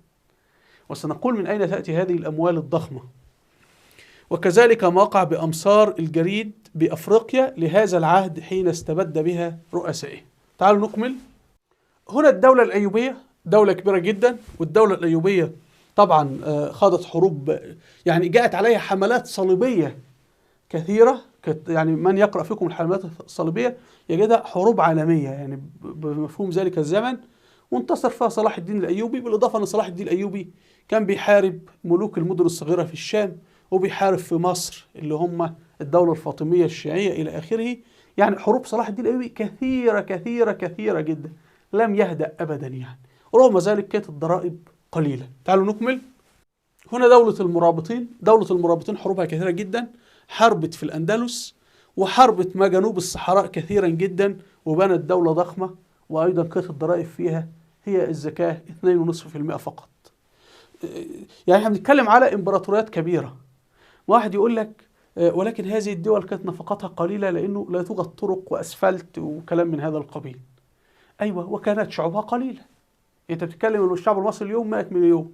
وسنقول من اين تأتي هذه الاموال الضخمة. وكذلك ما وقع بامصار الجريد بافريقيا لهذا العهد حين استبد بها رؤسائه. تعالوا نكمل. هنا الدولة الايوبية دولة كبيرة جدا، والدولة الأيوبية طبعا خاضت حروب، يعني جاءت عليها حملات صليبية كثيرة. يعني من يقرأ فيكم الحملات الصليبية يجدها حروب عالمية يعني بمفهوم ذلك الزمن، وانتصر فيها صلاح الدين الأيوبي. بالإضافة أن صلاح الدين الأيوبي كان بيحارب ملوك المدن الصغيرة في الشام، وبيحارب في مصر اللي هم الدولة الفاطمية الشيعية إلى آخره. يعني حروب صلاح الدين الأيوبي كثيرة كثيرة كثيرة جدا، لم يهدأ أبدا يعني، ورغم ذلك كانت الضرائب قليلة. تعالوا نكمل. هنا دولة المرابطين. دولة المرابطين حروبها كثيرة جدا، حربت في الأندلس وحربت ما جنوب الصحراء كثيرا جدا، وبنت دولة ضخمة. وأيضا كانت الضرائب فيها هي الزكاة 2.5% فقط. يعني احنا بنتكلم على إمبراطوريات كبيرة. واحد يقول لك ولكن هذه الدول كانت نفقاتها قليلة لأنه لا توجد طرق وأسفلت وكلام من هذا القبيل. أيوة، وكانت شعوبها قليلة. انت بتتكلم ان الشعب المصري اليوم 100 مليون،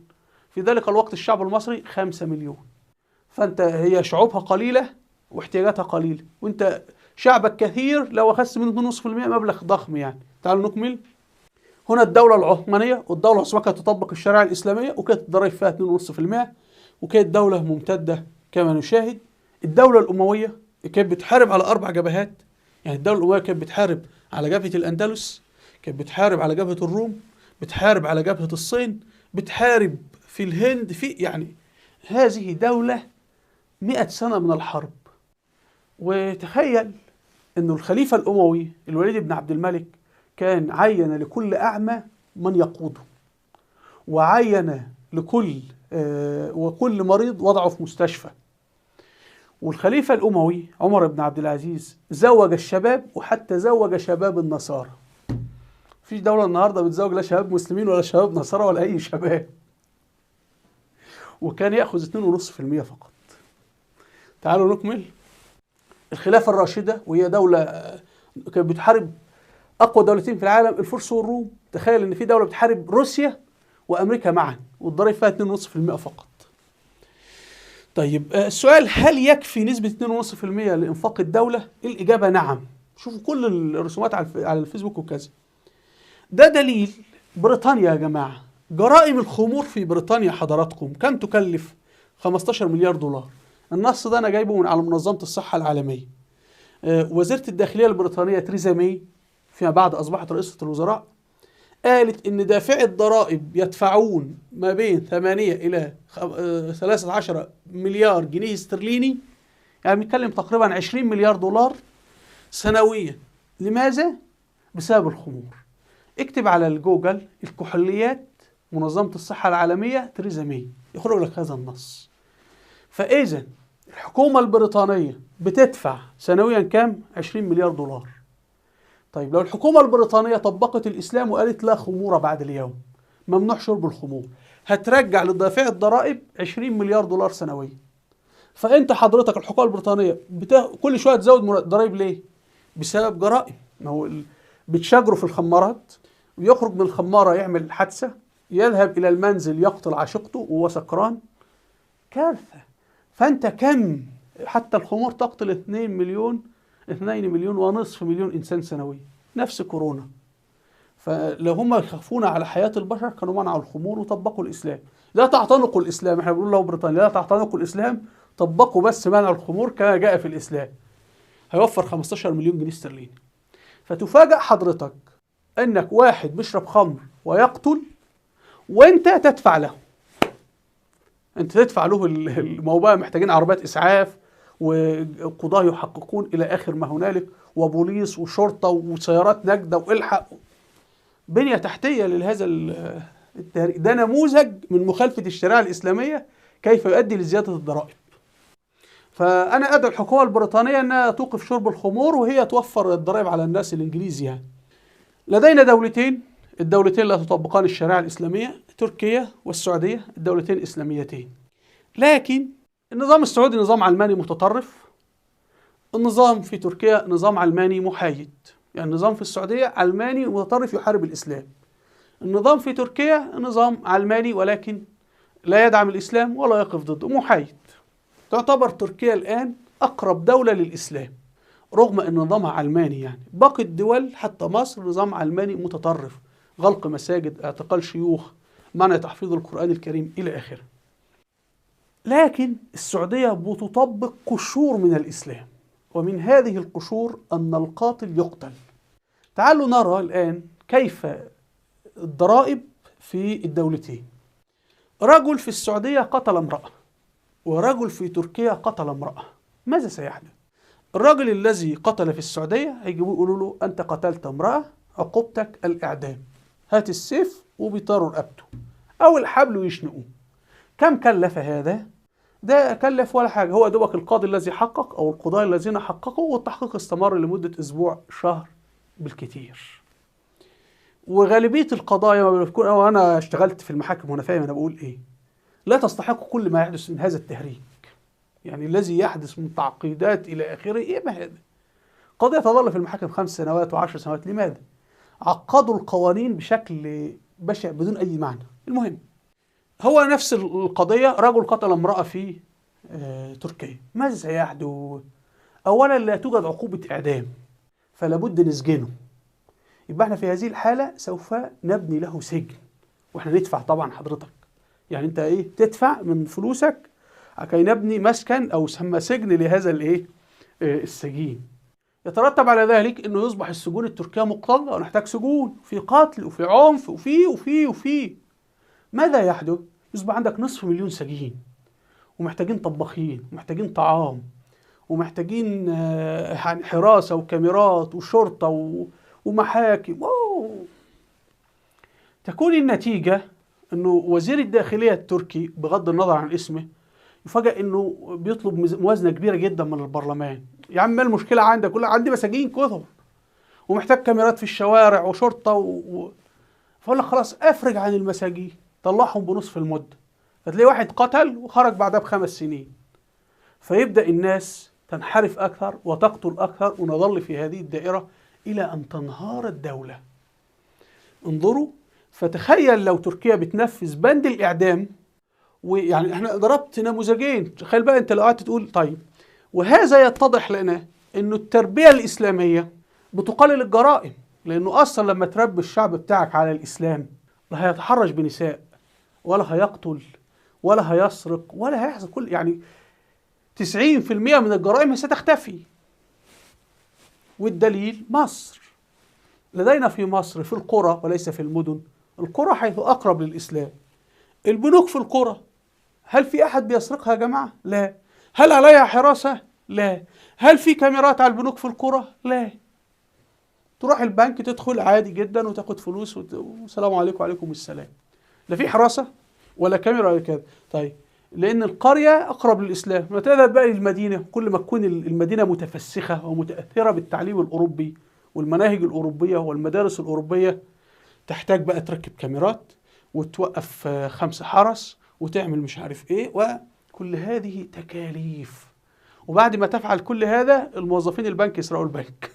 في ذلك الوقت الشعب المصري 5 مليون. فانت هي شعوبها قليله واحتياجاتها قليله، وانت شعبك كثير، لو اخذت منه 2.5% مبلغ ضخم يعني. تعالوا نكمل. هنا الدوله العثمانيه، والدوله العثمانيه كانت تطبق الشريعه الاسلاميه، وكانت الضرائب فيها 2.5%، وكانت دوله ممتده كما نشاهد. الدوله الامويه كانت بتحارب على 4 جبهات. يعني الدوله الامويه كانت بتحارب على جبهه الاندلس، كانت بتحارب على جبهه الروم، بتحارب على جبهة الصين، بتحارب في الهند، في يعني هذه دولة 100 سنة من الحرب. وتخيل أن الخليفة الأموي الوليد بن عبد الملك كان عين لكل أعمى من يقوده، وعين لكل وكل مريض وضعه في مستشفى. والخليفة الأموي عمر بن عبد العزيز زوج الشباب، وحتى زوج شباب النصارى. مفيش دولة النهاردة بتزوج لا شباب مسلمين ولا شباب نصارى ولا أي شباب. وكان يأخذ 2.5% فقط. تعالوا نكمل. الخلافة الراشدة، وهي دولة كانت بتحارب اقوى دولتين في العالم الفرس والروم. تخيل ان في دوله بتحارب روسيا وامريكا معا والضرائب فيها 2.5% فقط. طيب السؤال، هل يكفي نسبه 2.5% لانفاق الدوله؟ الاجابه نعم. شوفوا كل الرسومات على الفيسبوك وكذا. ده دليل. بريطانيا يا جماعه، جرائم الخمور في بريطانيا حضراتكم كم تكلف؟ 15 مليار دولار. النص ده انا جايبه من على منظمه الصحه العالميه. وزيره الداخليه البريطانيه تريزا ماي فيما بعد اصبحت رئيسه الوزراء قالت ان دافعي الضرائب يدفعون ما بين 8 الى 13 مليار جنيه استرليني، يعني بنتكلم تقريبا 20 مليار دولار سنويا. لماذا؟ بسبب الخمور. اكتب على الجوجل الكحوليات منظمة الصحة العالمية تريزا ماي يخرج لك هذا النص. فإذا الحكومة البريطانية بتدفع سنويا كام؟ 20 مليار دولار. طيب لو الحكومة البريطانية طبقت الإسلام وقالت لا خمورة بعد اليوم، ممنوع شرب الخمور، هترجع لدافع الضرائب 20 مليار دولار سنويا. فأنت حضرتك الحكومة البريطانية كل شوية تزود ضرائب ليه؟ بسبب جرائم. ما هو بتشاجروا في الخمارات، ويخرج من الخمارة يعمل حادثة، يذهب إلى المنزل يقتل عشيقته وهو سكران. كارثة. فأنت كم؟ حتى الخمور تقتل 2.5 مليون إنسان سنويا، نفس كورونا. فلو هم يخافون على حياة البشر كانوا منعوا الخمور وطبقوا الإسلام. لا تعتنقوا الإسلام، احنا بنقول له بريطانيا لا تعتنقوا الإسلام، طبقوا بس منع الخمور كما جاء في الإسلام. هيوفر 15 مليون جنيه استرليني. فتفاجأ حضرتك أنك واحد بيشرب خمر ويقتل وأنت تدفع له. أنت تدفع له الموضوع. محتاجين عربيات إسعاف وقضاة يحققون إلى آخر ما هنالك، وبوليس وشرطة وسيارات نجدة وإلحق، بنية تحتية لهذا التهريج. ده نموذج من مخالفة الشريعة الإسلامية كيف يؤدي لزيادة الضرائب. فأنا أدعو الحكومة البريطانية أنها توقف شرب الخمور وهي توفر الضرائب على الناس الإنجليز. يعني لدينا دولتين، الدولتين لا تطبقان الشريعة الإسلامية، تركيا والسعودية، الدولتين إسلاميتين. لكن النظام السعودي نظام علماني متطرف، النظام في تركيا نظام علماني محايد. يعني النظام في السعودية علماني متطرف يحارب الإسلام، النظام في تركيا نظام علماني ولكن لا يدعم الإسلام ولا يقف ضده، محايد. تعتبر تركيا الآن أقرب دولة للإسلام رغم أن نظامها علماني. يعني باقي الدول حتى مصر نظام علماني متطرف، غلق مساجد، اعتقال شيوخ، منع تحفيظ القرآن الكريم إلى آخره. لكن السعودية بتطبق قشور من الإسلام، ومن هذه القشور أن القاتل يقتل. تعالوا نرى الآن كيف الضرائب في الدولتين. رجل في السعودية قتل امرأة، ورجل في تركيا قتل امرأة. ماذا سيحدث؟ الرجل الذي قتل في السعودية هيجيبوا يقولوا له أنت قتلت امرأة، عقوبتك الإعدام، هات السيف وبيطاروا رقبته أو الحبل ويشنقوه. كم كلف هذا؟ ده كلف ولا حاجة. هو دوبك القاضي الذي حقق أو القضاة الذين حققوا، والتحقيق استمر لمدة أسبوع شهر بالكثير. وغالبية القضايا ما بتكون، أو أنا اشتغلت في المحاكم وأنا فاهم أنا بقول إيه، لا تستحق كل ما يحدث من هذا التهريج. يعني الذي يحدث من تعقيدات إلى آخره، إيه ما هذا؟ قضية تظل في المحاكم 5 سنوات و10 سنوات. لماذا؟ عقدوا القوانين بشكل بشع بدون أي معنى. المهم، هو نفس القضية، رجل قتل امرأة في تركيا. ماذا سيحدث؟ أولا لا توجد عقوبة إعدام، فلا بد نسجنه. يبقى احنا في هذه الحالة سوف نبني له سجن، واحنا ندفع طبعا حضرتك. يعني انت ايه؟ تدفع من فلوسك كي نبني مسكن او يسمى سجن لهذا الايه؟ السجين. يترتب على ذلك انه يصبح السجون التركية مكتظة، ونحتاج سجون في قتل وفي عنف وفي ماذا يحدث؟ يصبح عندك 500,000 سجين، ومحتاجين طباخين، ومحتاجين طعام، ومحتاجين حراسة وكاميرات وشرطة ومحاكم. تكون النتيجة أنه وزير الداخلية التركي بغض النظر عن اسمه يفاجأ أنه بيطلب موازنة كبيرة جدا من البرلمان. يا عم ما المشكلة عندك؟ كلها عندي مساجين كثر ومحتاج كاميرات في الشوارع وشرطة فقال لك خلاص أفرج عن المساجين، طلعهم بنصف المدة. فتلاقي واحد قتل وخرج بعدها ب5 سنين. فيبدأ الناس تنحرف أكثر وتقتل أكثر، ونظل في هذه الدائرة إلى أن تنهار الدولة. انظروا، فتخيل لو تركيا بتنفذ بند الإعدام، ويعني احنا ضربت نموذجين، تخيل بقى انت لو قعدت تقول طيب، وهذا يتضح لنا انه التربية الإسلامية بتقلل الجرائم، لأنه أصلا لما تربي الشعب بتاعك على الإسلام لا هيتحرش بنساء ولا هيقتل ولا هيسرق ولا هيحصل كل، يعني 90% من الجرائم ستختفي. والدليل مصر، لدينا في مصر في القرى وليس في المدن، القرى حيث أقرب للإسلام، البنوك في القرى، هل في أحد بيسرقها يا جماعة؟ لا. هل عليها حراسة؟ لا. هل في كاميرات على البنوك في القرى؟ لا. تروح البنك تدخل عادي جدا وتاخد فلوس والسلام عليكم وعليكم السلام، لا في حراسة ولا كاميرا ولا كده. طيب لأن القرية أقرب للإسلام، ما تذهب بقى للمدينة، كل ما تكون المدينة متفسخة ومتأثرة بالتعليم الأوروبي والمناهج الأوروبية والمدارس الأوروبية، تحتاج بقى تركب كاميرات وتوقف 5 حرس وتعمل مش عارف إيه، وكل هذه تكاليف. وبعد ما تفعل كل هذا الموظفين البنك يسرقوا البنك.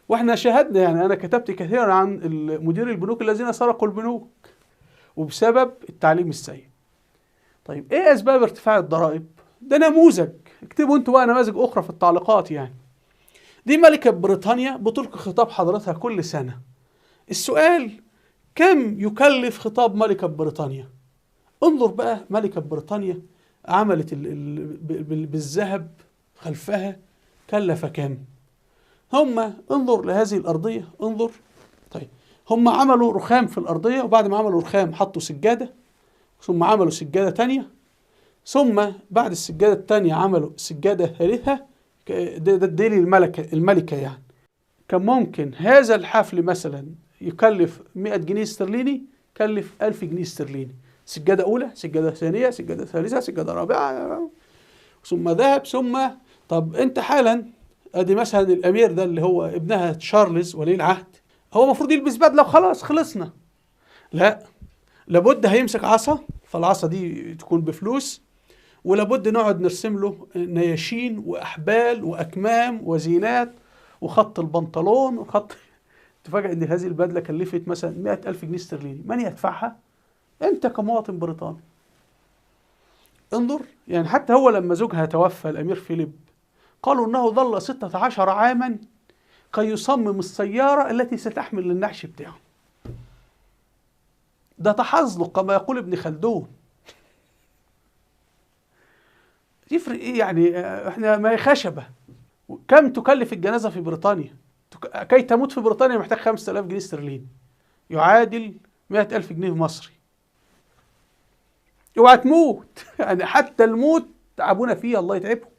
واحنا شاهدنا، يعني أنا كتبت كثيرا عن مدير البنوك الذين سرقوا البنوك وبسبب التعليم السيء. طيب ايه اسباب ارتفاع الضرائب؟ ده نموذج، اكتبوا انتوا بقى نماذج اخرى في التعليقات. يعني دي ملكة بريطانيا بتلقي خطاب حضرتها كل سنة. السؤال، كم يكلف خطاب ملكة بريطانيا؟ انظر بقى، ملكة بريطانيا عملت بالذهب خلفها كلف كم؟ انظر لهذه الأرضية، انظر. طيب هم عملوا رخام في الأرضية، وبعد ما عملوا رخام حطوا سجادة، ثم عملوا سجادة تانية، ثم بعد السجادة التانية عملوا سجادة ثالثة. ده دليل الملكة يعني. كان ممكن هذا الحفل مثلا يكلف 100 جنيه استرليني، كلف 1000 جنيه استرليني. سجادة أولى، سجادة ثانية، سجادة ثالثة، سجادة رابعة، ثم ذهب، ثم طب أنت حالا أدي مثلا الأمير ده اللي هو ابنها تشارلز ولي العهد، هو المفروض يلبس بدلة وخلاص خلصنا. لا، لابد هيمسك عصا، فالعصا دي تكون بفلوس، ولابد نقعد نرسم له نياشين وأحبال وأكمام وزينات وخط البنطلون وخط. تفاجأ إن هذه البدلة كلفت مثلا 100,000 جنيه استرليني، من يدفعها؟ أنت كمواطن بريطاني. انظر، يعني حتى هو لما زوجها توفى الأمير فيليب، قالوا إنه ظل 16 عاما كي يصمم السيارة التي ستحمل النعش بتاعه. ده تحزلق كما يقول ابن خلدون. يفرق ايه يعني؟ احنا ما هي خشبة. كم تكلف الجنازة في بريطانيا؟ كي تموت في بريطانيا محتاج 5000 جنيه استرليني، يعادل 100,000 جنيه مصري. اوعى تموت. يعني حتى الموت تعبونا فيه، الله يتعبهم.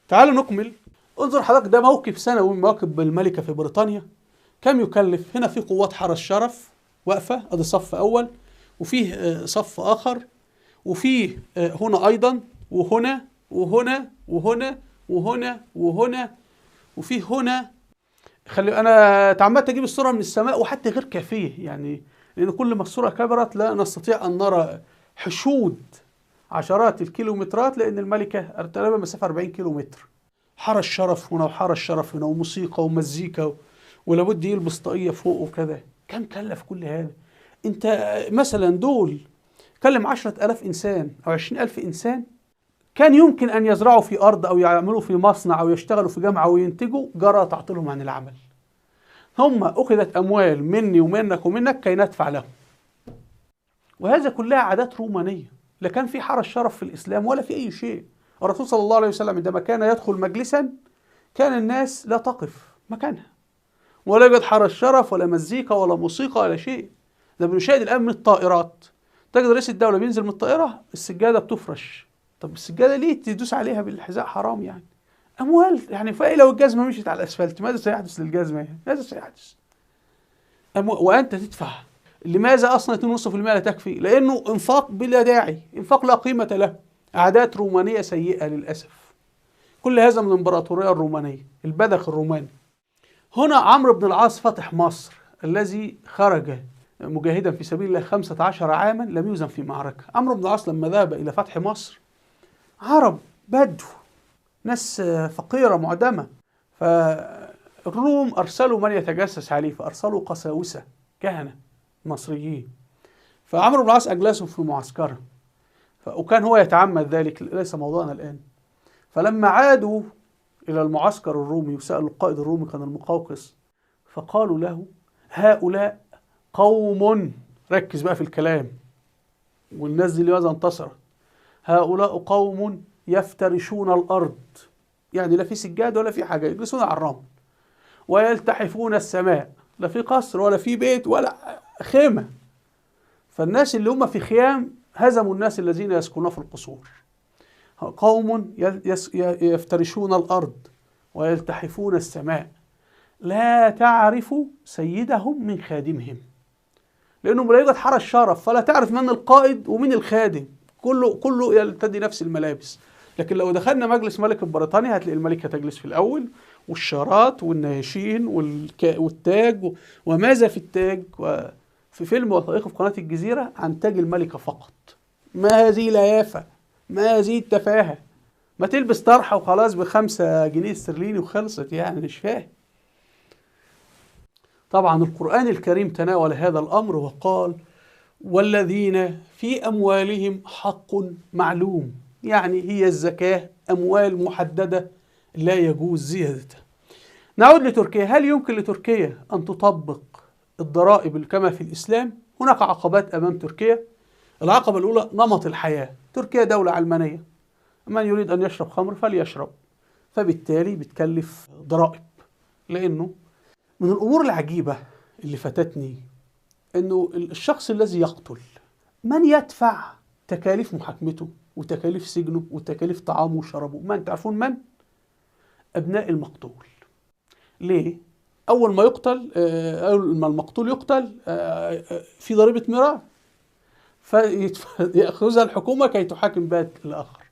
تعالوا نكمل. انظر حضرتك، ده موقف سنوي من مواقف الملكة في بريطانيا. كم يكلف؟ هنا في قوات حرس شرف واقفة، ادي صف اول، وفيه صف اخر، وفيه هنا ايضا، وهنا وهنا وهنا وهنا وهنا، وفيه هنا. انا تعمدت اجيب الصورة من السماء وحتى غير كافية، يعني لان كل ما الصورة كبرت لا نستطيع ان نرى حشود عشرات الكيلومترات، لان الملكة تقريبا مسافة 40 كيلومتر. حرس شرف هنا وحرس شرف هنا وموسيقى ومزيكا، ولابد يلبس طاقية فوق وكذا. كم كلف كل هذا؟ انت مثلا دول كلم 10,000 إنسان أو 20,000 إنسان، كان يمكن أن يزرعوا في أرض أو يعملوا في مصنع أو يشتغلوا في جامعة وينتجوا، جرى تعطيلهم عن العمل. هم أخذت أموال مني ومنك ومنك كي ندفع لهم. وهذا كلها عادات رومانية، لا كان في حرس شرف في الإسلام ولا في أي شيء. الرسول صلى الله عليه وسلم عندما كان يدخل مجلسا كان الناس لا تقف مكانها، ولا يوجد حرس شرف ولا مزيكا ولا موسيقى ولا شيء. ده بنشاهد الآن من الطائرات، تجد رئيس الدولة بينزل من الطائرة السجادة بتفرش. طب السجادة ليه تدوس عليها بالحذاء؟ حرام يعني، أموال يعني. فإيه لو الجزمة مشيت على الأسفلت ماذا سيحدث للجزمة؟ ماذا سيحدث؟ وأنت تدفع. لماذا أصلا 2.5% لا تكفي؟ لأنه إنفاق بلا داعي، إنفاق لا قيمة له، عادات رومانية سيئة للأسف. كل هذا من الإمبراطورية الرومانية، البذخ الروماني. هنا عمرو بن العاص فتح مصر الذي خرج مجاهدا في سبيل الله 15 عاما لم يوزن في معركة. عمرو بن العاص لما ذهب إلى فتح مصر، عرب بدو، ناس فقيرة معدمة، الروم أرسلوا من يتجسس عليه، فأرسلوا قساوسة كهنة مصريين، فعمرو بن العاص أجلسهم في معسكره، وكان هو يتعمد ذلك، ليس موضوعنا الآن. فلما عادوا إلى المعسكر الرومي وسألوا القائد الرومي كان المقوقس، فقالوا له: هؤلاء قوم، ركز بقى في الكلام، والناس دي لماذا انتصرت؟ هؤلاء قوم يفترشون الأرض، يعني لا في سجاد ولا في حاجة، يجلسون على الرمل، ويلتحفون السماء، لا في قصر ولا في بيت ولا خيمة. فالناس اللي هم في خيام هزموا الناس الذين يسكنون في القصور. قوم يفترشون الأرض ويلتحفون السماء، لا تعرف سيدهم من خادمهم، لأنه لا يوجد حرس شرف، فلا تعرف من القائد ومن الخادم، كله يرتدي نفس الملابس. لكن لو دخلنا مجلس ملك بريطانيا هتلاقي الملكة تجلس في الأول، والشارات والنياشين والتاج، وماذا في التاج. وفي فيلم وثائقي في قناة الجزيرة عن تاج الملكة فقط. ما هذه اليافة، ما هذه التفاهة، ما تلبس طرحة وخلاص ب5 جنيه استرليني وخلصت، يعني مش فاهم. طبعا القرآن الكريم تناول هذا الأمر وقال: والذين في أموالهم حق معلوم، يعني هي الزكاة أموال محددة لا يجوز زيادتها. نعود لتركيا. هل يمكن لتركيا أن تطبق الضرائب كما في الإسلام؟ هناك عقبات أمام تركيا. العقبة الأولى نمط الحياة. تركيا دولة علمانية، من يريد أن يشرب خمر فليشرب، فبالتالي بتكلف ضرائب. لأنه من الأمور العجيبة اللي فاتتني أنه الشخص الذي يقتل من يدفع تكاليف محاكمته وتكاليف سجنه وتكاليف طعامه وشرابه؟ من تعرفون من؟ أبناء المقتول. ليه؟ أول ما يقتل، أول ما المقتول يقتل في ضريبة ميراث، فيأخذها الحكومة كي تحاكم بها الآخر.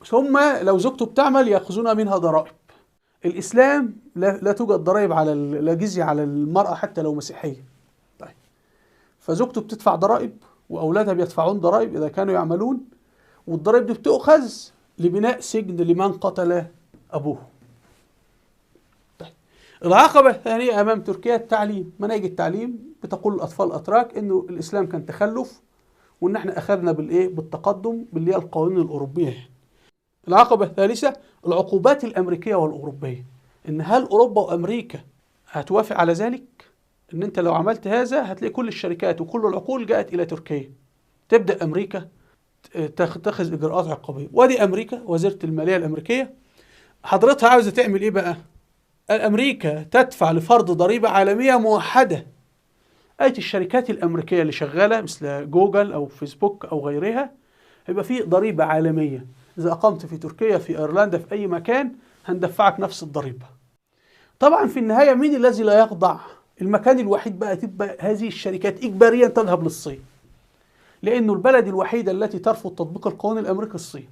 ثم لو زوجته بتعمل يأخذون منها ضرائب. الإسلام لا توجد ضرائب لا جزية على المرأة حتى لو مسيحية. طيب، فزوجته بتدفع ضرائب وأولادها بيدفعون ضرائب إذا كانوا يعملون، والضرائب دي بتؤخذ لبناء سجن لمن قتل أبوه. طيب، العقبة الثانية أمام تركيا التعليم. مناهج التعليم بتقول الأطفال الأتراك إنه الإسلام كان تخلف، وإن إحنا أخذنا بالتقدم باللي هي القوانين الأوروبية. العقبة الثالثة العقوبات الأمريكية والأوروبية. إن هل أوروبا وأمريكا هتوافق على ذلك؟ إن أنت لو عملت هذا هتلاقي كل الشركات وكل العقول جاءت إلى تركيا. تبدأ أمريكا تتخذ إجراءات عقابية. وادي أمريكا، وزيرة المالية الأمريكية حضرتها عاوزة تعمل إيه بقى؟ أمريكا تدفع لفرض ضريبة عالمية موحدة. أي الشركات الأمريكية اللي شغالة مثل جوجل أو فيسبوك أو غيرها هيبقى في ضريبة عالمية. إذا أقمت في تركيا، في إيرلندا، في أي مكان، هندفعك نفس الضريبة. طبعا في النهاية مين الذي لا يخضع؟ المكان الوحيد بقى تبقى هذه الشركات إجباريا تذهب للصين، لأنه البلد الوحيدة التي ترفض تطبيق القانون الأمريكي الصين.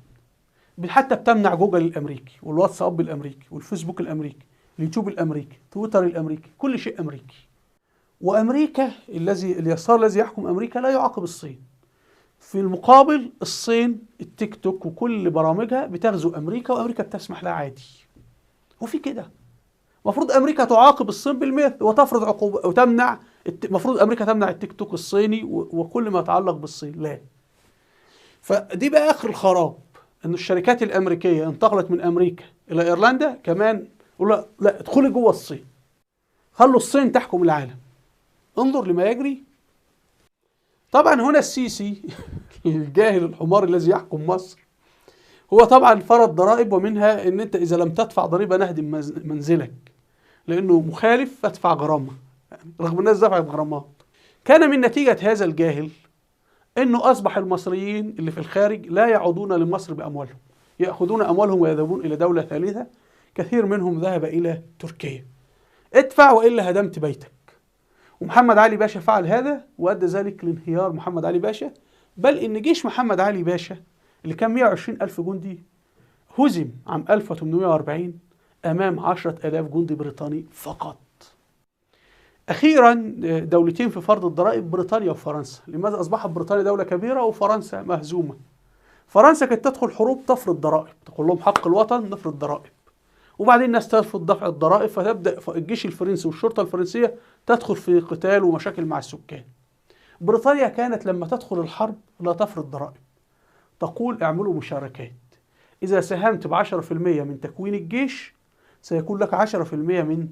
حتى بتمنع جوجل الأمريكي والواتساب الأمريكي والفيسبوك الأمريكي، اليوتيوب الأمريكي، تويتر الأمريكي، كل شيء أمريكي. وأمريكا اليسار الذي يحكم أمريكا لا يعاقب الصين. في المقابل الصين التيك توك وكل برامجها بتغزو أمريكا، وأمريكا بتسمح لها عادي. وفي كده المفروض أمريكا تعاقب الصين بالمثل وتفرض عقوبة وتمنع. المفروض أمريكا تمنع التيك توك الصيني وكل ما يتعلق بالصين. لا، فدي بقى آخر الخراب، إن الشركات الأمريكية انتقلت من أمريكا إلى إيرلندا كمان. لا ادخلي جوه الصين، خلوا الصين تحكم العالم. انظر لما يجري. طبعا هنا السيسي الجاهل الحمار الذي يحكم مصر هو طبعا فرض ضرائب، ومنها ان انت اذا لم تدفع ضريبه نهدم منزلك، لانه مخالف فادفع غرامه، رغم الناس دفعت غرامات. كان من نتيجه هذا الجاهل انه اصبح المصريين اللي في الخارج لا يعودون لمصر باموالهم، ياخذون اموالهم ويذهبون الى دوله ثالثه. كثير منهم ذهب الى تركيا. ادفع والا هدمت بيتك. ومحمد علي باشا فعل هذا، وأدى ذلك لانهيار محمد علي باشا، بل إن جيش محمد علي باشا اللي كان 120,000 جندي هزم عام 1840 أمام 10,000 جندي بريطاني فقط. أخيرا دولتين في فرض الضرائب، بريطانيا وفرنسا. لماذا أصبحت بريطانيا دولة كبيرة وفرنسا مهزومة؟ فرنسا كانت تدخل حروب تفرض ضرائب، تقول لهم حق الوطن نفرض ضرائب. وبعدين الناس ترفض دفع الضرائب، فتبدأ الجيش الفرنسي والشرطة الفرنسية تدخل في قتال ومشاكل مع السكان. بريطانيا كانت لما تدخل الحرب لا تفرض ضرائب، تقول اعملوا مشاركات، إذا ساهمت ب10% من تكوين الجيش سيكون لك 10% من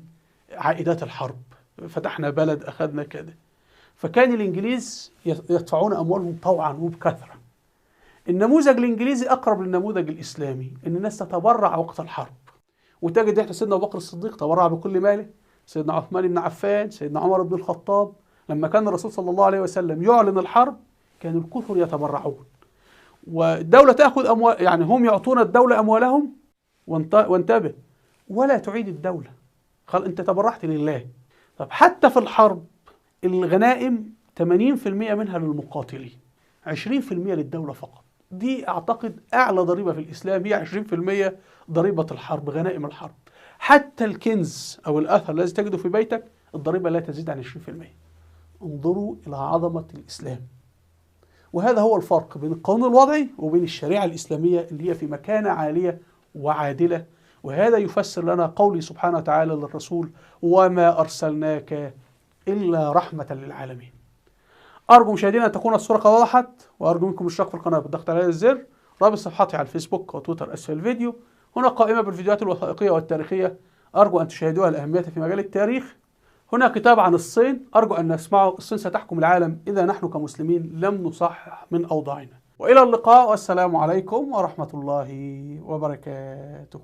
عائدات الحرب. فتحنا بلد، أخذنا كده. فكان الإنجليز يدفعون أموالهم طوعا وبكثرة. النموذج الإنجليزي أقرب للنموذج الإسلامي، إن الناس تتبرع وقت الحرب، وتجد إحنا سيدنا أبو بكر الصديق تبرع بكل ماله، سيدنا عثمان بن عفان، سيدنا عمر بن الخطاب. لما كان الرسول صلى الله عليه وسلم يعلن الحرب كان الكثر يتبرعون، والدولة تأخذ أموال، يعني هم يعطون الدولة أموالهم، وانتبه، ولا تعيد الدولة، قال أنت تبرعت لله. طب حتى في الحرب الغنائم 80% منها للمقاتلين، 20% للدولة فقط. دي أعتقد أعلى ضريبة في الإسلام، هي 20% ضريبة الحرب، غنائم الحرب. حتى الكنز أو الأثر الذي تجده في بيتك الضريبة لا تزيد عن 20%. انظروا إلى عظمة الإسلام. وهذا هو الفرق بين القانون الوضعي وبين الشريعة الإسلامية اللي هي في مكانة عالية وعادلة. وهذا يفسر لنا قوله سبحانه وتعالى للرسول: وما أرسلناك إلا رحمة للعالمين. أرجو مشاهدينا أن تكون الصورة قد وضحت، وأرجو منكم الاشتراك في القناة بالضغط على الزر. رابط صفحتي على الفيسبوك وتويتر أسفل الفيديو. هنا قائمة بالفيديوهات الوثائقية والتاريخية، أرجو أن تشاهدوها لأهميتها في مجال التاريخ. هنا كتاب عن الصين، أرجو أن نسمعه. الصين ستحكم العالم إذا نحن كمسلمين لم نصحح من أوضاعنا. وإلى اللقاء، والسلام عليكم ورحمة الله وبركاته.